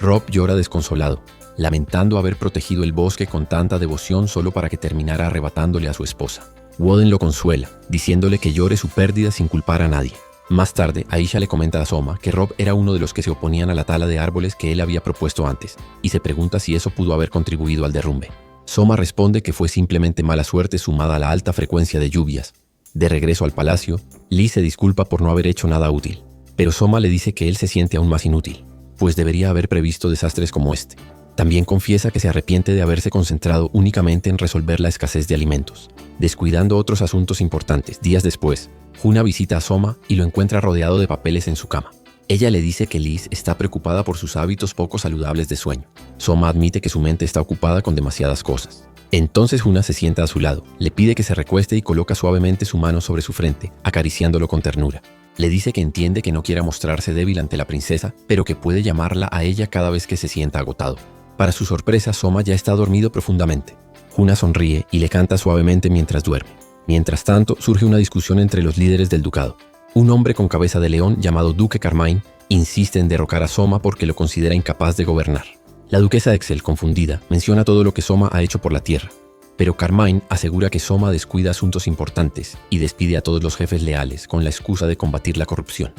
Rob llora desconsolado, lamentando haber protegido el bosque con tanta devoción solo para que terminara arrebatándole a su esposa. Woden lo consuela, diciéndole que llore su pérdida sin culpar a nadie. Más tarde, Aisha le comenta a Soma que Rob era uno de los que se oponían a la tala de árboles que él había propuesto antes, y se pregunta si eso pudo haber contribuido al derrumbe. Soma responde que fue simplemente mala suerte sumada a la alta frecuencia de lluvias. De regreso al palacio, Liz se disculpa por no haber hecho nada útil, pero Soma le dice que él se siente aún más inútil, pues debería haber previsto desastres como este. También confiesa que se arrepiente de haberse concentrado únicamente en resolver la escasez de alimentos, descuidando otros asuntos importantes. Días después, Juna visita a Soma y lo encuentra rodeado de papeles en su cama. Ella le dice que Liz está preocupada por sus hábitos poco saludables de sueño. Soma admite que su mente está ocupada con demasiadas cosas. Entonces Juna se sienta a su lado, le pide que se recueste y coloca suavemente su mano sobre su frente, acariciándolo con ternura. Le dice que entiende que no quiera mostrarse débil ante la princesa, pero que puede llamarla a ella cada vez que se sienta agotado. Para su sorpresa, Soma ya está dormido profundamente. Juna sonríe y le canta suavemente mientras duerme. Mientras tanto, surge una discusión entre los líderes del ducado. Un hombre con cabeza de león llamado Duque Carmine insiste en derrocar a Soma porque lo considera incapaz de gobernar. La duquesa Excel, confundida, menciona todo lo que Soma ha hecho por la tierra, pero Carmine asegura que Soma descuida asuntos importantes y despide a todos los jefes leales con la excusa de combatir la corrupción.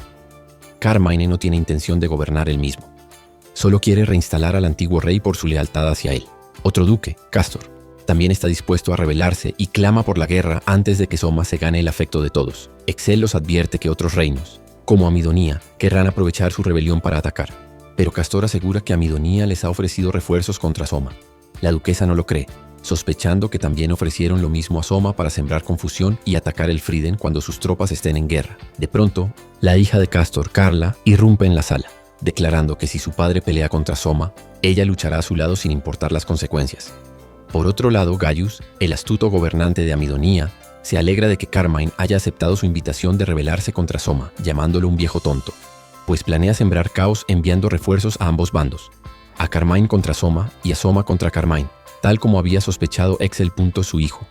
Carmine no tiene intención de gobernar él mismo. Solo quiere reinstalar al antiguo rey por su lealtad hacia él. Otro duque, Castor, también está dispuesto a rebelarse y clama por la guerra antes de que Soma se gane el afecto de todos. Excel los advierte que otros reinos, como Amidonía, querrán aprovechar su rebelión para atacar. Pero Castor asegura que Amidonía les ha ofrecido refuerzos contra Soma. La duquesa no lo cree, sospechando que también ofrecieron lo mismo a Soma para sembrar confusión y atacar el Friden cuando sus tropas estén en guerra. De pronto, la hija de Castor, Carla, irrumpe en la sala, declarando que si su padre pelea contra Soma, ella luchará a su lado sin importar las consecuencias. Por otro lado, Gaius, el astuto gobernante de Amidonía, se alegra de que Carmine haya aceptado su invitación de rebelarse contra Soma, llamándolo un viejo tonto, pues planea sembrar caos enviando refuerzos a ambos bandos, a Carmine contra Soma y a Soma contra Carmine, tal como había sospechado Excel. Su hijo,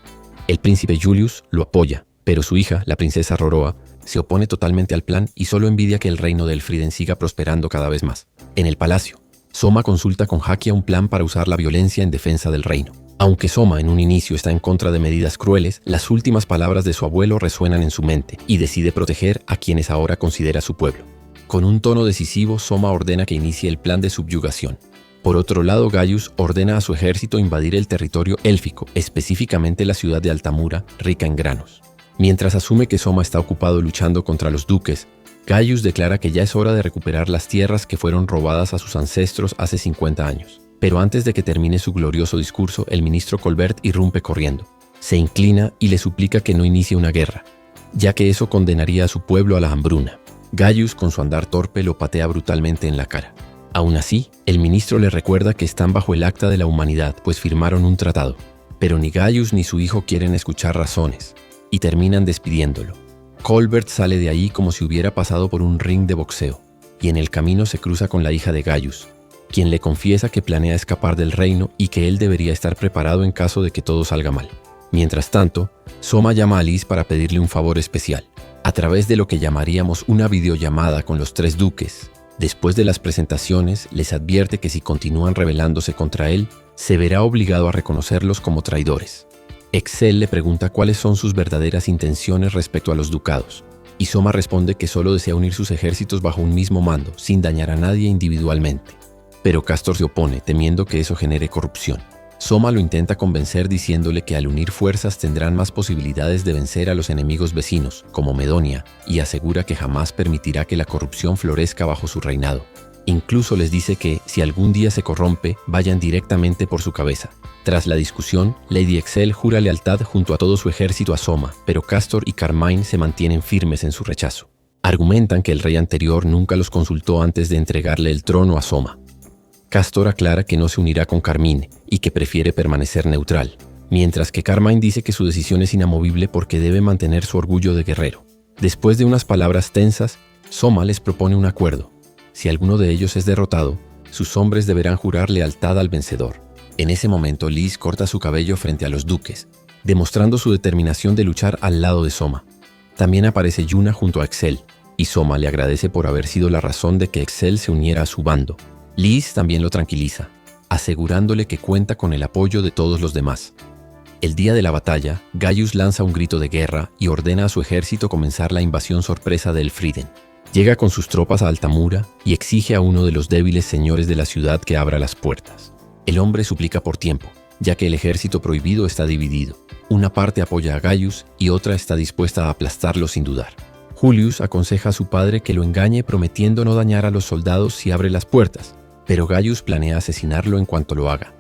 El príncipe Julius lo apoya, pero su hija, la princesa Roroa, se opone totalmente al plan y solo envidia que el reino de Elfriden siga prosperando cada vez más. En el palacio, Soma consulta con Hakia un plan para usar la violencia en defensa del reino. Aunque Soma en un inicio está en contra de medidas crueles, las últimas palabras de su abuelo resuenan en su mente y decide proteger a quienes ahora considera su pueblo. Con un tono decisivo, Soma ordena que inicie el plan de subyugación. Por otro lado, Gaius ordena a su ejército invadir el territorio élfico, específicamente la ciudad de Altamura, rica en granos. Mientras asume que Soma está ocupado luchando contra los duques, Gaius declara que ya es hora de recuperar las tierras que fueron robadas a sus ancestros hace 50 años. Pero antes de que termine su glorioso discurso, el ministro Colbert irrumpe corriendo. Se inclina y le suplica que no inicie una guerra, ya que eso condenaría a su pueblo a la hambruna. Gaius, con su andar torpe, lo patea brutalmente en la cara. Aún así, el ministro le recuerda que están bajo el Acta de la Humanidad, pues firmaron un tratado. Pero ni Gaius ni su hijo quieren escuchar razones, y terminan despidiéndolo. Colbert sale de ahí como si hubiera pasado por un ring de boxeo, y en el camino se cruza con la hija de Gaius, quien le confiesa que planea escapar del reino y que él debería estar preparado en caso de que todo salga mal. Mientras tanto, Soma llama a Lys para pedirle un favor especial, a través de lo que llamaríamos una videollamada con los 3 duques. Después de las presentaciones, les advierte que si continúan rebelándose contra él, se verá obligado a reconocerlos como traidores. Excel le pregunta cuáles son sus verdaderas intenciones respecto a los ducados, y Soma responde que solo desea unir sus ejércitos bajo un mismo mando, sin dañar a nadie individualmente. Pero Castor se opone, temiendo que eso genere corrupción. Soma lo intenta convencer diciéndole que al unir fuerzas tendrán más posibilidades de vencer a los enemigos vecinos, como Medonia, y asegura que jamás permitirá que la corrupción florezca bajo su reinado. Incluso les dice que, si algún día se corrompe, vayan directamente por su cabeza. Tras la discusión, Lady Excel jura lealtad junto a todo su ejército a Soma, pero Castor y Carmine se mantienen firmes en su rechazo. Argumentan que el rey anterior nunca los consultó antes de entregarle el trono a Soma. Castor aclara que no se unirá con Carmine y que prefiere permanecer neutral, mientras que Carmine dice que su decisión es inamovible porque debe mantener su orgullo de guerrero. Después de unas palabras tensas, Soma les propone un acuerdo. Si alguno de ellos es derrotado, sus hombres deberán jurar lealtad al vencedor. En ese momento, Lys corta su cabello frente a los duques, demostrando su determinación de luchar al lado de Soma. También aparece Yuna junto a Excel, y Soma le agradece por haber sido la razón de que Excel se uniera a su bando. Lys también lo tranquiliza, asegurándole que cuenta con el apoyo de todos los demás. El día de la batalla, Gaius lanza un grito de guerra y ordena a su ejército comenzar la invasión sorpresa de Elfriden. Llega con sus tropas a Altamura y exige a uno de los débiles señores de la ciudad que abra las puertas. El hombre suplica por tiempo, ya que el ejército prohibido está dividido. Una parte apoya a Gaius y otra está dispuesta a aplastarlo sin dudar. Julius aconseja a su padre que lo engañe prometiendo no dañar a los soldados si abre las puertas, pero Gaius planea asesinarlo en cuanto lo haga.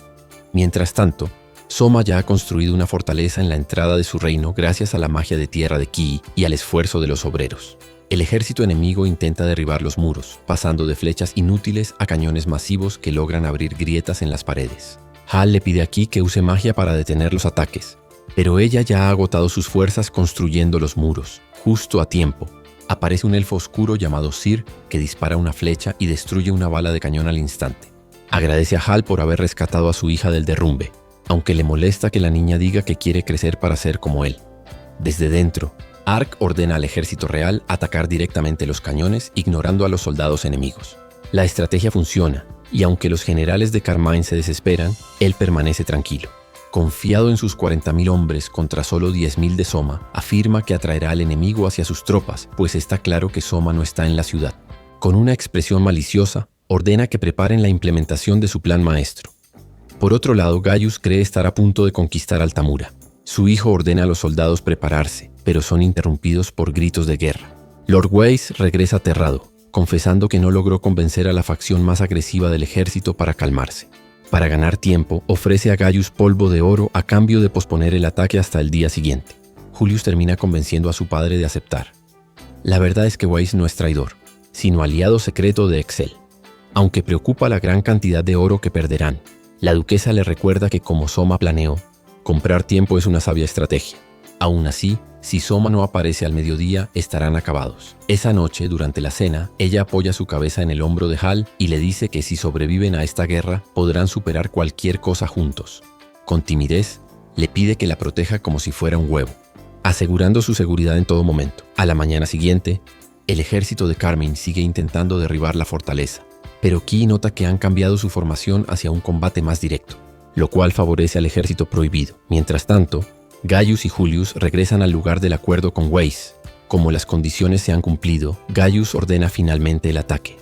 Mientras tanto, Soma ya ha construido una fortaleza en la entrada de su reino gracias a la magia de tierra de Ki y al esfuerzo de los obreros. El ejército enemigo intenta derribar los muros, pasando de flechas inútiles a cañones masivos que logran abrir grietas en las paredes. Hal le pide a Ki que use magia para detener los ataques, pero ella ya ha agotado sus fuerzas construyendo los muros. Justo a tiempo, aparece un elfo oscuro llamado Sir que dispara una flecha y destruye una bala de cañón al instante. Agradece a Hal por haber rescatado a su hija del derrumbe, aunque le molesta que la niña diga que quiere crecer para ser como él. Desde dentro, Ark ordena al ejército real atacar directamente los cañones, ignorando a los soldados enemigos. La estrategia funciona, y aunque los generales de Carmine se desesperan, él permanece tranquilo. Confiado en sus 40.000 hombres contra solo 10.000 de Soma, afirma que atraerá al enemigo hacia sus tropas, pues está claro que Soma no está en la ciudad. Con una expresión maliciosa, ordena que preparen la implementación de su plan maestro. Por otro lado, Gaius cree estar a punto de conquistar Altamura. Su hijo ordena a los soldados prepararse, pero son interrumpidos por gritos de guerra. Lord Weiss regresa aterrado, confesando que no logró convencer a la facción más agresiva del ejército para calmarse. Para ganar tiempo, ofrece a Gaius polvo de oro a cambio de posponer el ataque hasta el día siguiente. Julius termina convenciendo a su padre de aceptar. La verdad es que Weiss no es traidor, sino aliado secreto de Excel. Aunque preocupa la gran cantidad de oro que perderán, la duquesa le recuerda que, como Soma planeó, comprar tiempo es una sabia estrategia. Aún así, si Soma no aparece al mediodía, estarán acabados. Esa noche, durante la cena, ella apoya su cabeza en el hombro de Hal y le dice que si sobreviven a esta guerra, podrán superar cualquier cosa juntos. Con timidez, Le pide que la proteja como si fuera un huevo, asegurando su seguridad en todo momento. A la mañana siguiente, el ejército de Carmine sigue intentando derribar la fortaleza, pero Ki nota que han cambiado su formación hacia un combate más directo, lo cual favorece al ejército prohibido. Mientras tanto, Gaius y Julius regresan al lugar del acuerdo con Weiss. Como las condiciones se han cumplido, Gaius ordena finalmente el ataque.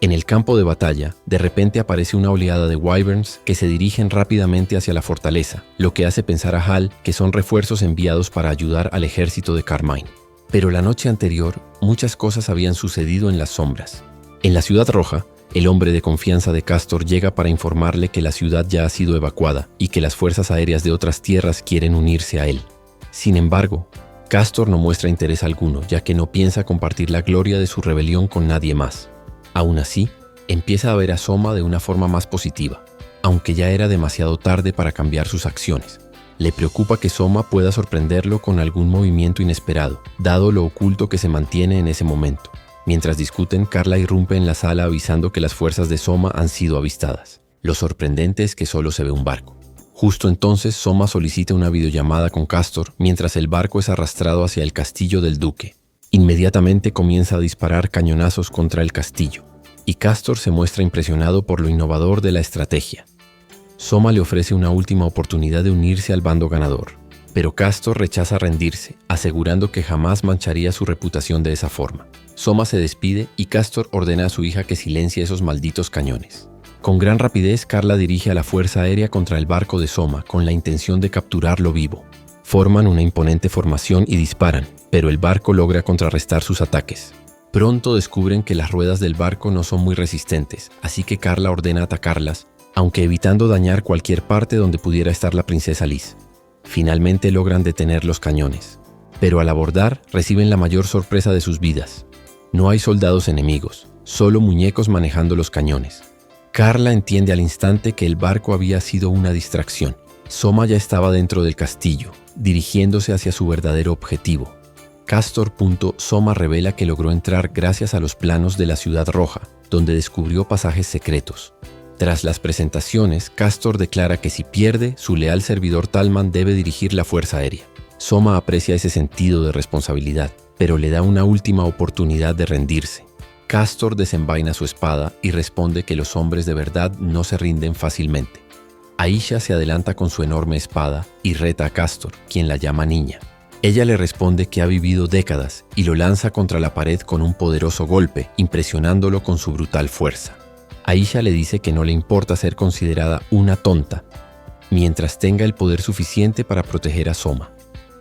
En el campo de batalla, de repente aparece una oleada de wyverns que se dirigen rápidamente hacia la fortaleza, lo que hace pensar a Hal que son refuerzos enviados para ayudar al ejército de Carmine. Pero la noche anterior, muchas cosas habían sucedido en las sombras. En la Ciudad Roja, el hombre de confianza de Castor llega para informarle que la ciudad ya ha sido evacuada y que las fuerzas aéreas de otras tierras quieren unirse a él. Sin embargo, Castor no muestra interés alguno, ya que no piensa compartir la gloria de su rebelión con nadie más. Aún así, empieza a ver a Soma de una forma más positiva, aunque ya era demasiado tarde para cambiar sus acciones. Le preocupa que Soma pueda sorprenderlo con algún movimiento inesperado, dado lo oculto que se mantiene en ese momento. Mientras discuten, Carla irrumpe en la sala avisando que las fuerzas de Soma han sido avistadas. Lo sorprendente es que solo se ve un barco. Justo entonces, Soma solicita una videollamada con Castor mientras el barco es arrastrado hacia el castillo del duque. Inmediatamente comienza a disparar cañonazos contra el castillo, y Castor se muestra impresionado por lo innovador de la estrategia. Soma le ofrece una última oportunidad de unirse al bando ganador, pero Castor rechaza rendirse, asegurando que jamás mancharía su reputación de esa forma. Soma se despide y Castor ordena a su hija que silencie esos malditos cañones. Con gran rapidez, Carla dirige a la fuerza aérea contra el barco de Soma con la intención de capturarlo vivo. Forman una imponente formación y disparan, pero el barco logra contrarrestar sus ataques. Pronto descubren que las ruedas del barco no son muy resistentes, así que Carla ordena atacarlas, aunque evitando dañar cualquier parte donde pudiera estar la princesa Liz. Finalmente logran detener los cañones, pero al abordar reciben la mayor sorpresa de sus vidas. No hay soldados enemigos, solo muñecos manejando los cañones. Carla entiende al instante que el barco había sido una distracción. Soma ya estaba dentro del castillo, dirigiéndose hacia su verdadero objetivo. Castor. Soma revela que logró entrar gracias a los planos de la Ciudad Roja, donde descubrió pasajes secretos. Tras las presentaciones, Castor declara que si pierde, su leal servidor Talman debe dirigir la Fuerza Aérea. Soma aprecia ese sentido de responsabilidad, pero le da una última oportunidad de rendirse. Castor desenvaina su espada y responde que los hombres de verdad no se rinden fácilmente. Aisha se adelanta con su enorme espada y reta a Castor, quien la llama niña. Ella le responde que ha vivido décadas y lo lanza contra la pared con un poderoso golpe, impresionándolo con su brutal fuerza. Aisha le dice que no le importa ser considerada una tonta, mientras tenga el poder suficiente para proteger a Soma.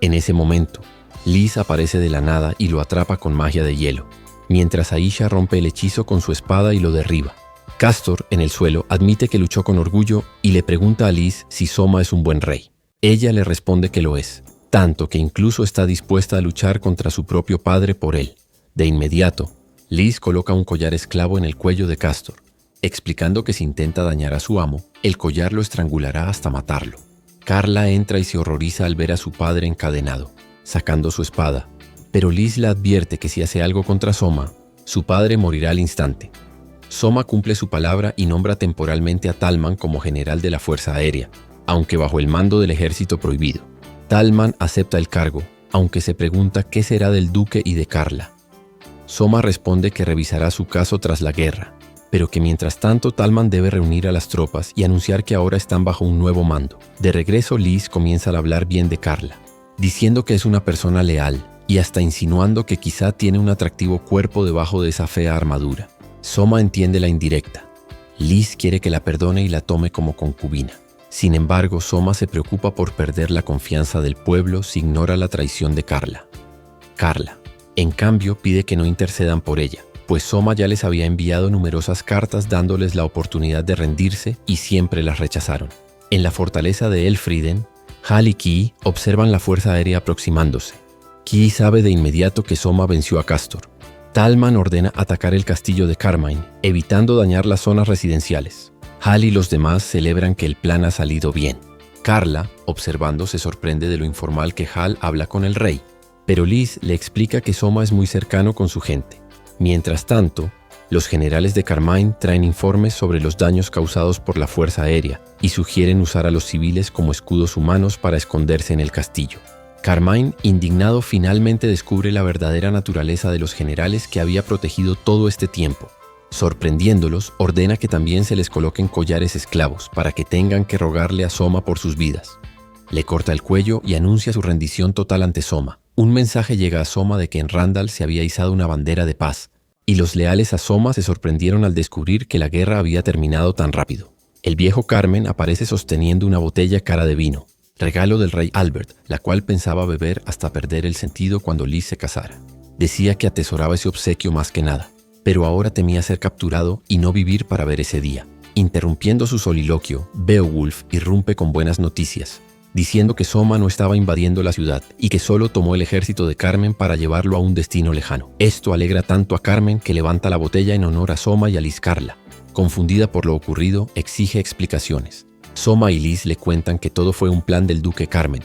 En ese momento, Liz aparece de la nada y lo atrapa con magia de hielo, mientras Aisha rompe el hechizo con su espada y lo derriba. Castor, en el suelo, admite que luchó con orgullo y le pregunta a Liz si Soma es un buen rey. Ella le responde que lo es, tanto que incluso está dispuesta a luchar contra su propio padre por él. De inmediato, Liz coloca un collar esclavo en el cuello de Castor, explicando que si intenta dañar a su amo, el collar lo estrangulará hasta matarlo. Carla entra y se horroriza al ver a su padre encadenado, sacando su espada, pero Liz le advierte que si hace algo contra Soma, su padre morirá al instante. Soma cumple su palabra y nombra temporalmente a Talman como general de la Fuerza Aérea, aunque bajo el mando del ejército prohibido. Talman acepta el cargo, aunque se pregunta qué será del duque y de Carla. Soma responde que revisará su caso tras la guerra, pero que mientras tanto Talman debe reunir a las tropas y anunciar que ahora están bajo un nuevo mando. De regreso, Liz comienza a hablar bien de Carla, diciendo que es una persona leal y hasta insinuando que quizá tiene un atractivo cuerpo debajo de esa fea armadura. Soma entiende la indirecta. Liz quiere que la perdone y la tome como concubina. Sin embargo, Soma se preocupa por perder la confianza del pueblo si ignora la traición de Carla. Carla, en cambio, pide que no intercedan por ella, pues Soma ya les había enviado numerosas cartas dándoles la oportunidad de rendirse y siempre las rechazaron. En la fortaleza de Elfriden, Hal y Ki observan la fuerza aérea aproximándose. Ki sabe de inmediato que Soma venció a Castor. Talman ordena atacar el castillo de Carmine, evitando dañar las zonas residenciales. Hal y los demás celebran que el plan ha salido bien. Carla, observando, se sorprende de lo informal que Hal habla con el rey, pero Liz le explica que Soma es muy cercano con su gente. Mientras tanto, Los generales de Carmine traen informes sobre los daños causados por la fuerza aérea y sugieren usar a los civiles como escudos humanos para esconderse en el castillo. Carmine, indignado, finalmente descubre la verdadera naturaleza de los generales que había protegido todo este tiempo. Sorprendiéndolos, ordena que también se les coloquen collares esclavos para que tengan que rogarle a Soma por sus vidas. Le corta el cuello y anuncia su rendición total ante Soma. Un mensaje llega a Soma de que en Randall se había izado una bandera de paz, y los leales a Soma se sorprendieron al descubrir que la guerra había terminado tan rápido. El viejo Carmen aparece sosteniendo una botella cara de vino, regalo del rey Albert, la cual pensaba beber hasta perder el sentido cuando Liz se casara. Decía que atesoraba ese obsequio más que nada, pero ahora temía ser capturado y no vivir para ver ese día. Interrumpiendo su soliloquio, Beowulf irrumpe con buenas noticias, diciendo que Soma no estaba invadiendo la ciudad y que solo tomó el ejército de Carmen para llevarlo a un destino lejano. Esto alegra tanto a Carmen que levanta la botella en honor a Soma y a Liz Carla. Confundida por lo ocurrido, exige explicaciones. Soma y Liz le cuentan que todo fue un plan del duque Carmen.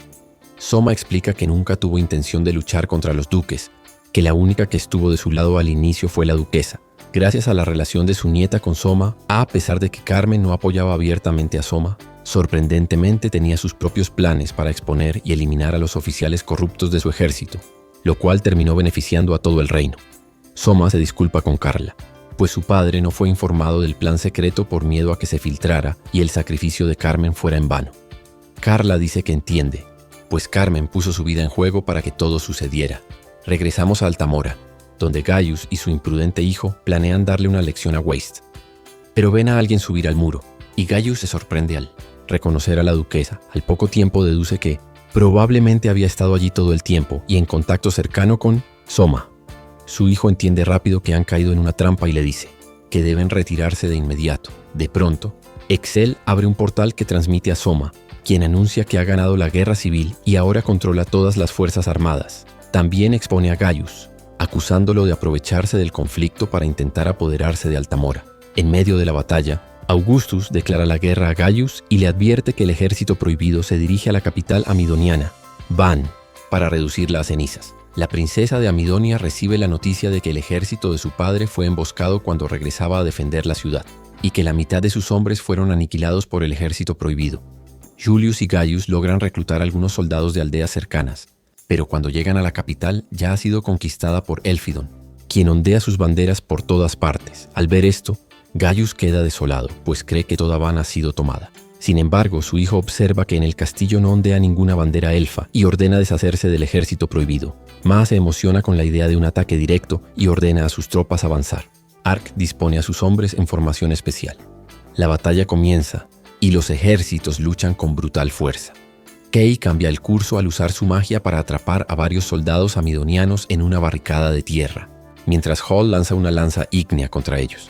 Soma explica que nunca tuvo intención de luchar contra los duques, que la única que estuvo de su lado al inicio fue la duquesa. Gracias a la relación de su nieta con Soma, a pesar de que Carmen no apoyaba abiertamente a Soma, sorprendentemente tenía sus propios planes para exponer y eliminar a los oficiales corruptos de su ejército, lo cual terminó beneficiando a todo el reino. Soma se disculpa con Carla, pues su padre no fue informado del plan secreto por miedo a que se filtrara y el sacrificio de Carmen fuera en vano. Carla dice que entiende, pues Carmen puso su vida en juego para que todo sucediera. Regresamos a Altamora, donde Gaius y su imprudente hijo planean darle una lección a Waste. Pero ven a alguien subir al muro, y Gaius se sorprende al reconocer a la duquesa. Al poco tiempo deduce que probablemente había estado allí todo el tiempo y en contacto cercano con Soma. Su hijo entiende rápido que han caído en una trampa y le dice que deben retirarse de inmediato. De pronto, Excel abre un portal que transmite a Soma, quien anuncia que ha ganado la guerra civil y ahora controla todas las fuerzas armadas. También expone a Gaius, acusándolo de aprovecharse del conflicto para intentar apoderarse de Altamora. En medio de la batalla, Augustus declara la guerra a Gaius y le advierte que el ejército prohibido se dirige a la capital amidoniana, Van, para reducirla a cenizas. La princesa de Amidonia recibe la noticia de que el ejército de su padre fue emboscado cuando regresaba a defender la ciudad, y que la mitad de sus hombres fueron aniquilados por el ejército prohibido. Julius y Gaius logran reclutar algunos soldados de aldeas cercanas, pero cuando llegan a la capital ya ha sido conquistada por Elfidon, quien ondea sus banderas por todas partes. Al ver esto, Gaius queda desolado, pues cree que toda Van ha sido tomada. Sin embargo, su hijo observa que en el castillo no ondea ninguna bandera elfa y ordena deshacerse del ejército prohibido. Ma se emociona con la idea de un ataque directo y ordena a sus tropas avanzar. Ark dispone a sus hombres en formación especial. La batalla comienza y los ejércitos luchan con brutal fuerza. Kay cambia el curso al usar su magia para atrapar a varios soldados amidonianos en una barricada de tierra, mientras Hall lanza una lanza ígnea contra ellos.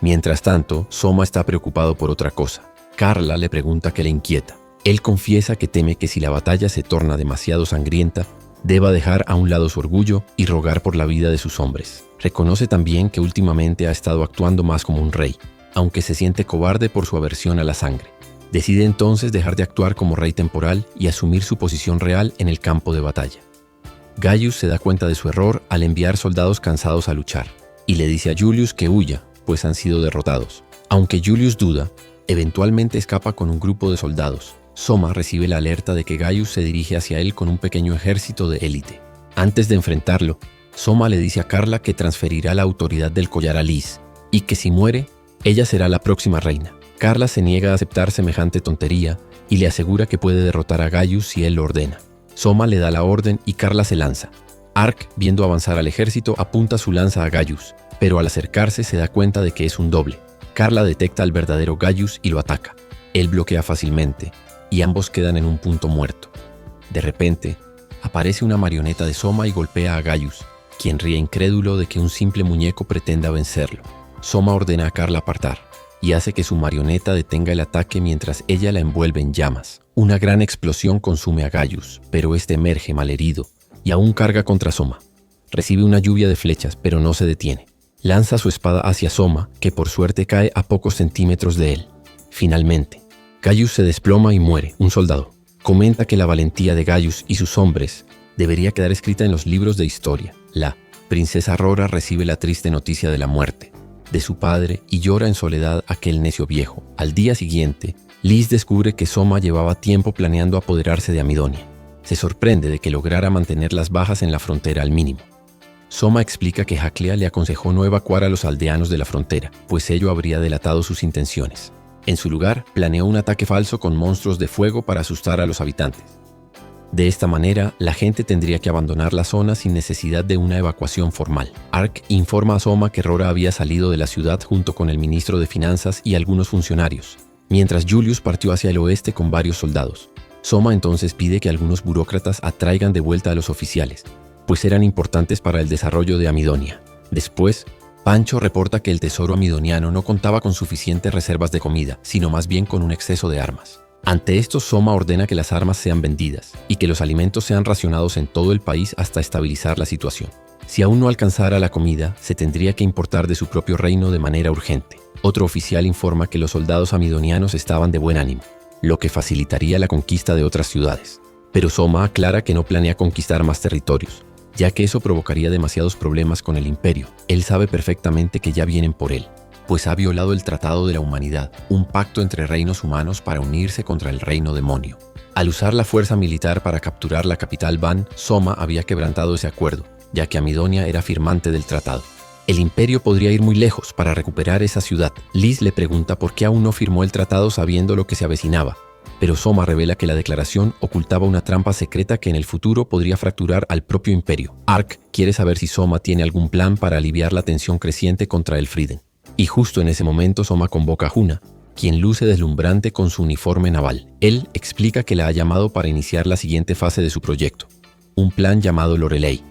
Mientras tanto, Soma está preocupado por otra cosa. Carla le pregunta qué le inquieta. Él confiesa que teme que si la batalla se torna demasiado sangrienta, deba dejar a un lado su orgullo y rogar por la vida de sus hombres. Reconoce también que últimamente ha estado actuando más como un rey, aunque se siente cobarde por su aversión a la sangre. Decide entonces dejar de actuar como rey temporal y asumir su posición real en el campo de batalla. Gaius se da cuenta de su error al enviar soldados cansados a luchar, y le dice a Julius que huya, pues han sido derrotados. Aunque Julius duda, eventualmente escapa con un grupo de soldados. Soma recibe la alerta de que Gaius se dirige hacia él con un pequeño ejército de élite. Antes de enfrentarlo, Soma le dice a Carla que transferirá la autoridad del collar a Liz, y que si muere, ella será la próxima reina. Carla se niega a aceptar semejante tontería y le asegura que puede derrotar a Gaius si él lo ordena. Soma le da la orden y Carla se lanza. Ark, viendo avanzar al ejército, apunta su lanza a Gaius, pero al acercarse se da cuenta de que es un doble. Carla detecta al verdadero Gaius y lo ataca. Él bloquea fácilmente, y ambos quedan en un punto muerto. De repente, aparece una marioneta de Soma y golpea a Gaius, quien ríe incrédulo de que un simple muñeco pretenda vencerlo. Soma ordena a Carla apartar, y hace que su marioneta detenga el ataque mientras ella la envuelve en llamas. Una gran explosión consume a Gaius, pero este emerge malherido, y aún carga contra Soma. Recibe una lluvia de flechas, pero no se detiene. Lanza su espada hacia Soma, que por suerte cae a pocos centímetros de él. Finalmente, Gaius se desploma y muere, un soldado. Comenta que la valentía de Gaius y sus hombres debería quedar escrita en los libros de historia. La princesa Rora recibe la triste noticia de la muerte, de su padre y llora en soledad aquel necio viejo. Al día siguiente, Liz descubre que Soma llevaba tiempo planeando apoderarse de Amidonia. Se sorprende de que lograra mantener las bajas en la frontera al mínimo. Soma explica que Haclea le aconsejó no evacuar a los aldeanos de la frontera, pues ello habría delatado sus intenciones. En su lugar, planeó un ataque falso con monstruos de fuego para asustar a los habitantes. De esta manera, la gente tendría que abandonar la zona sin necesidad de una evacuación formal. Ark informa a Soma que Rora había salido de la ciudad junto con el ministro de Finanzas y algunos funcionarios, mientras Julius partió hacia el oeste con varios soldados. Soma entonces pide que algunos burócratas atraigan de vuelta a los oficiales, pues eran importantes para el desarrollo de Amidonia. Después, Pancho reporta que el tesoro amidoniano no contaba con suficientes reservas de comida, sino más bien con un exceso de armas. Ante esto, Soma ordena que las armas sean vendidas y que los alimentos sean racionados en todo el país hasta estabilizar la situación. Si aún no alcanzara la comida, se tendría que importar de su propio reino de manera urgente. Otro oficial informa que los soldados amidonianos estaban de buen ánimo, lo que facilitaría la conquista de otras ciudades. Pero Soma aclara que no planea conquistar más territorios, ya que eso provocaría demasiados problemas con el imperio. Él sabe perfectamente que ya vienen por él, pues ha violado el Tratado de la Humanidad, un pacto entre reinos humanos para unirse contra el reino demonio. Al usar la fuerza militar para capturar la capital Van, Soma había quebrantado ese acuerdo, ya que Amidonia era firmante del tratado. El imperio podría ir muy lejos para recuperar esa ciudad. Liz le pregunta por qué aún no firmó el tratado sabiendo lo que se avecinaba, pero Soma revela que la declaración ocultaba una trampa secreta que en el futuro podría fracturar al propio imperio. Ark quiere saber si Soma tiene algún plan para aliviar la tensión creciente contra Elfriden. Y justo en ese momento Soma convoca a Huna, quien luce deslumbrante con su uniforme naval. Él explica que la ha llamado para iniciar la siguiente fase de su proyecto, un plan llamado Lorelei.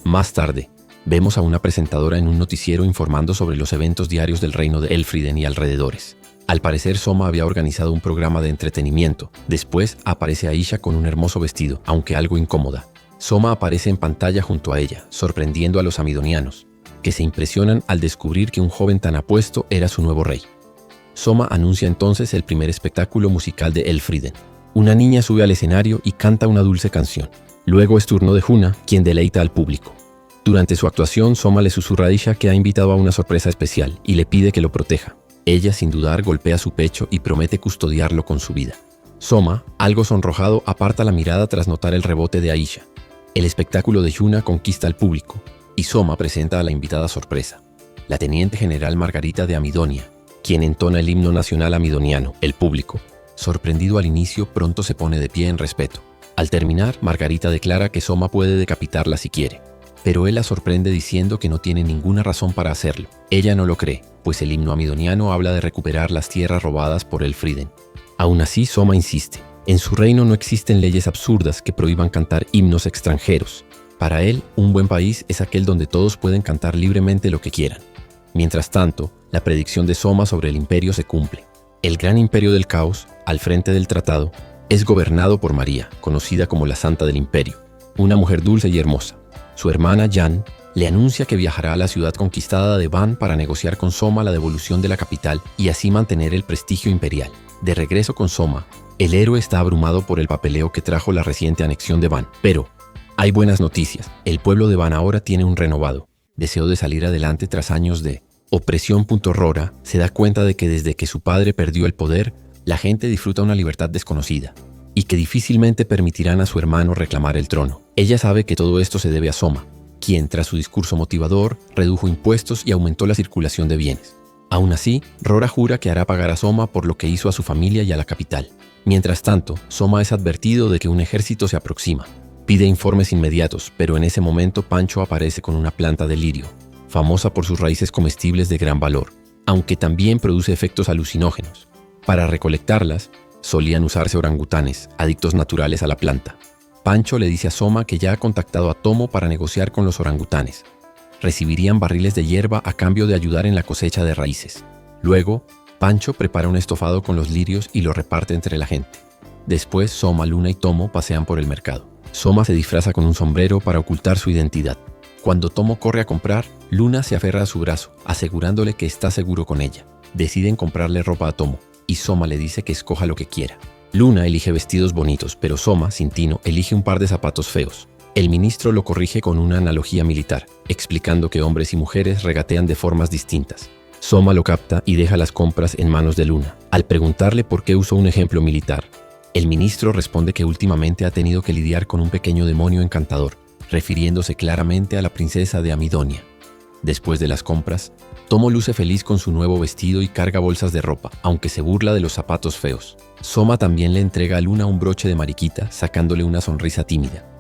Más tarde, vemos a una presentadora en un noticiero informando sobre los eventos diarios del reino de Elfriden y alrededores. Al parecer, Soma había organizado un programa de entretenimiento. Después aparece Aisha con un hermoso vestido, aunque algo incómoda. Soma aparece en pantalla junto a ella, sorprendiendo a los amidonianos, que se impresionan al descubrir que un joven tan apuesto era su nuevo rey. Soma anuncia entonces el primer espectáculo musical de Elfriden. Una niña sube al escenario y canta una dulce canción. Luego es turno de Huna, quien deleita al público. Durante su actuación, Soma le susurra a Aisha que ha invitado a una sorpresa especial y le pide que lo proteja. Ella, sin dudar, golpea su pecho y promete custodiarlo con su vida. Soma, algo sonrojado, aparta la mirada tras notar el rebote de Aisha. El espectáculo de Huna conquista al público, y Soma presenta a la invitada sorpresa, la teniente general Margarita de Amidonia, quien entona el himno nacional amidoniano. El público, sorprendido al inicio, pronto se pone de pie en respeto. Al terminar, Margarita declara que Soma puede decapitarla si quiere, pero él la sorprende diciendo que no tiene ninguna razón para hacerlo. Ella no lo cree, pues el himno amidoniano habla de recuperar las tierras robadas por Elfriden. Aún así, Soma insiste. En su reino no existen leyes absurdas que prohíban cantar himnos extranjeros. Para él, un buen país es aquel donde todos pueden cantar libremente lo que quieran. Mientras tanto, la predicción de Soma sobre el imperio se cumple. El gran imperio del caos, al frente del tratado, es gobernado por María, conocida como la Santa del Imperio, una mujer dulce y hermosa. Su hermana, Jan, le anuncia que viajará a la ciudad conquistada de Van para negociar con Soma la devolución de la capital y así mantener el prestigio imperial. De regreso con Soma, el héroe está abrumado por el papeleo que trajo la reciente anexión de Van. Pero hay buenas noticias. El pueblo de Van ahora tiene un renovado deseo de salir adelante tras años de opresión. Rora se da cuenta de que desde que su padre perdió el poder, la gente disfruta una libertad desconocida y que difícilmente permitirán a su hermano reclamar el trono. Ella sabe que todo esto se debe a Soma, quien tras su discurso motivador redujo impuestos y aumentó la circulación de bienes. Aún así, Rora jura que hará pagar a Soma por lo que hizo a su familia y a la capital. Mientras tanto, Soma es advertido de que un ejército se aproxima. Pide informes inmediatos, pero en ese momento Pancho aparece con una planta de lirio, famosa por sus raíces comestibles de gran valor, aunque también produce efectos alucinógenos. Para recolectarlas, solían usarse orangutanes, adictos naturales a la planta. Pancho le dice a Soma que ya ha contactado a Tomo para negociar con los orangutanes. Recibirían barriles de hierba a cambio de ayudar en la cosecha de raíces. Luego, Pancho prepara un estofado con los lirios y lo reparte entre la gente. Después, Soma, Luna y Tomo pasean por el mercado. Soma se disfraza con un sombrero para ocultar su identidad. Cuando Tomo corre a comprar, Luna se aferra a su brazo, asegurándole que está seguro con ella. Deciden comprarle ropa a Tomo, y Soma le dice que escoja lo que quiera. Luna elige vestidos bonitos, pero Soma, sin tino, elige un par de zapatos feos. El ministro lo corrige con una analogía militar, explicando que hombres y mujeres regatean de formas distintas. Soma lo capta y deja las compras en manos de Luna. Al preguntarle por qué usó un ejemplo militar, el ministro responde que últimamente ha tenido que lidiar con un pequeño demonio encantador, refiriéndose claramente a la princesa de Amidonia. Después de las compras, Tomo luce feliz con su nuevo vestido y carga bolsas de ropa, aunque se burla de los zapatos feos. Soma también le entrega a Luna un broche de mariquita, sacándole una sonrisa tímida.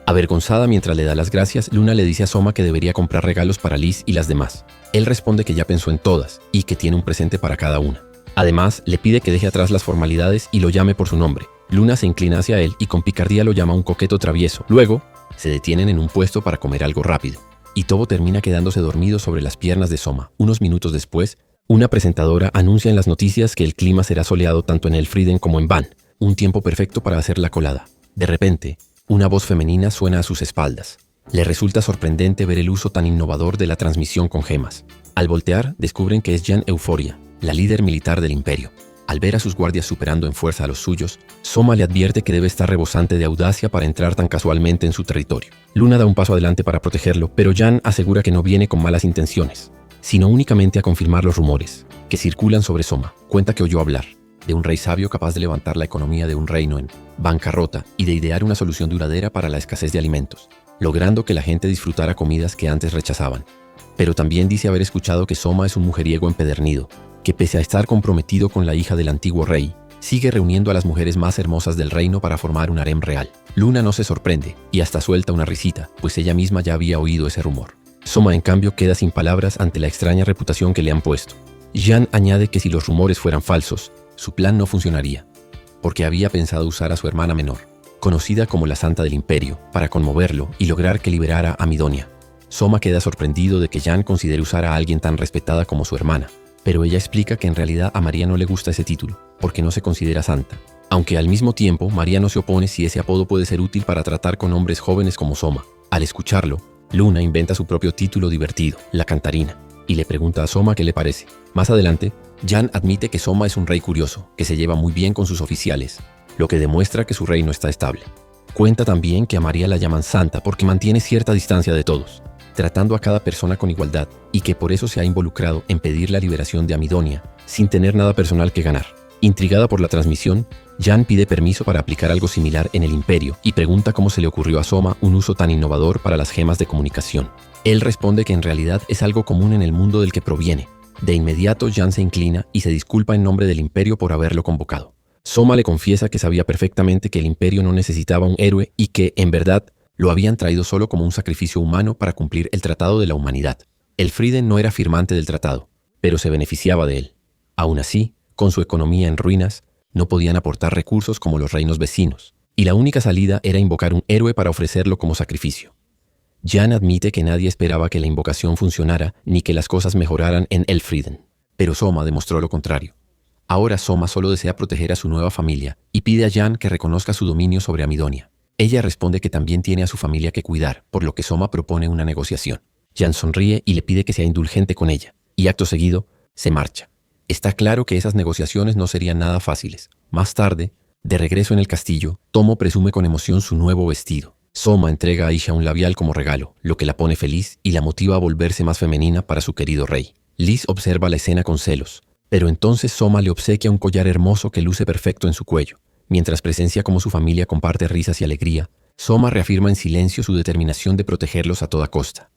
Avergonzada mientras le da las gracias, Luna le dice a Soma que debería comprar regalos para Liz y las demás. Él responde que ya pensó en todas y que tiene un presente para cada una. Además, le pide que deje atrás las formalidades y lo llame por su nombre. Luna se inclina hacia él y con picardía lo llama un coqueto travieso. Luego, se detienen en un puesto para comer algo rápido. Y Tobo termina quedándose dormido sobre las piernas de Soma. Unos minutos después, una presentadora anuncia en las noticias que el clima será soleado tanto en Elfriden como en Van, un tiempo perfecto para hacer la colada. De repente, una voz femenina suena a sus espaldas. Le resulta sorprendente ver el uso tan innovador de la transmisión con gemas. Al voltear, descubren que es Jan Euforia, la líder militar del imperio. Al ver a sus guardias superando en fuerza a los suyos, Soma le advierte que debe estar rebosante de audacia para entrar tan casualmente en su territorio. Luna da un paso adelante para protegerlo, pero Jan asegura que no viene con malas intenciones, sino únicamente a confirmar los rumores que circulan sobre Soma. Cuenta que oyó hablar de un rey sabio capaz de levantar la economía de un reino en bancarrota y de idear una solución duradera para la escasez de alimentos, logrando que la gente disfrutara comidas que antes rechazaban. Pero también dice haber escuchado que Soma es un mujeriego empedernido, que pese a estar comprometido con la hija del antiguo rey, sigue reuniendo a las mujeres más hermosas del reino para formar un harem real. Luna no se sorprende y hasta suelta una risita, pues ella misma ya había oído ese rumor. Soma, en cambio, queda sin palabras ante la extraña reputación que le han puesto. Jan añade que si los rumores fueran falsos, su plan no funcionaría, porque había pensado usar a su hermana menor, conocida como la Santa del Imperio, para conmoverlo y lograr que liberara a Amidonia. Soma queda sorprendido de que Jan considere usar a alguien tan respetada como su hermana, pero ella explica que en realidad a María no le gusta ese título, porque no se considera santa. Aunque al mismo tiempo, María no se opone si ese apodo puede ser útil para tratar con hombres jóvenes como Soma. Al escucharlo, Luna inventa su propio título divertido, la Cantarina, y le pregunta a Soma qué le parece. Más adelante, Jan admite que Soma es un rey curioso, que se lleva muy bien con sus oficiales, lo que demuestra que su reino está estable. Cuenta también que a María la llaman santa porque mantiene cierta distancia de todos, tratando a cada persona con igualdad, y que por eso se ha involucrado en pedir la liberación de Amidonia, sin tener nada personal que ganar. Intrigada por la transmisión, Jan pide permiso para aplicar algo similar en el Imperio y pregunta cómo se le ocurrió a Soma un uso tan innovador para las gemas de comunicación. Él responde que en realidad es algo común en el mundo del que proviene. De inmediato, Jan se inclina y se disculpa en nombre del Imperio por haberlo convocado. Soma le confiesa que sabía perfectamente que el Imperio no necesitaba un héroe y que, en verdad, lo habían traído solo como un sacrificio humano para cumplir el Tratado de la Humanidad. Elfriden no era firmante del tratado, pero se beneficiaba de él. Aún así, con su economía en ruinas, no podían aportar recursos como los reinos vecinos, y la única salida era invocar un héroe para ofrecerlo como sacrificio. Jan admite que nadie esperaba que la invocación funcionara ni que las cosas mejoraran en Elfriden, pero Soma demostró lo contrario. Ahora Soma solo desea proteger a su nueva familia y pide a Jan que reconozca su dominio sobre Amidonia. Ella responde que también tiene a su familia que cuidar, por lo que Soma propone una negociación. Jan sonríe y le pide que sea indulgente con ella, y acto seguido, se marcha. Está claro que esas negociaciones no serían nada fáciles. Más tarde, de regreso en el castillo, Tomo presume con emoción su nuevo vestido. Soma entrega a Isha un labial como regalo, lo que la pone feliz y la motiva a volverse más femenina para su querido rey. Liz observa la escena con celos, pero entonces Soma le obsequia un collar hermoso que luce perfecto en su cuello. Mientras presencia cómo su familia comparte risas y alegría, Soma reafirma en silencio su determinación de protegerlos a toda costa.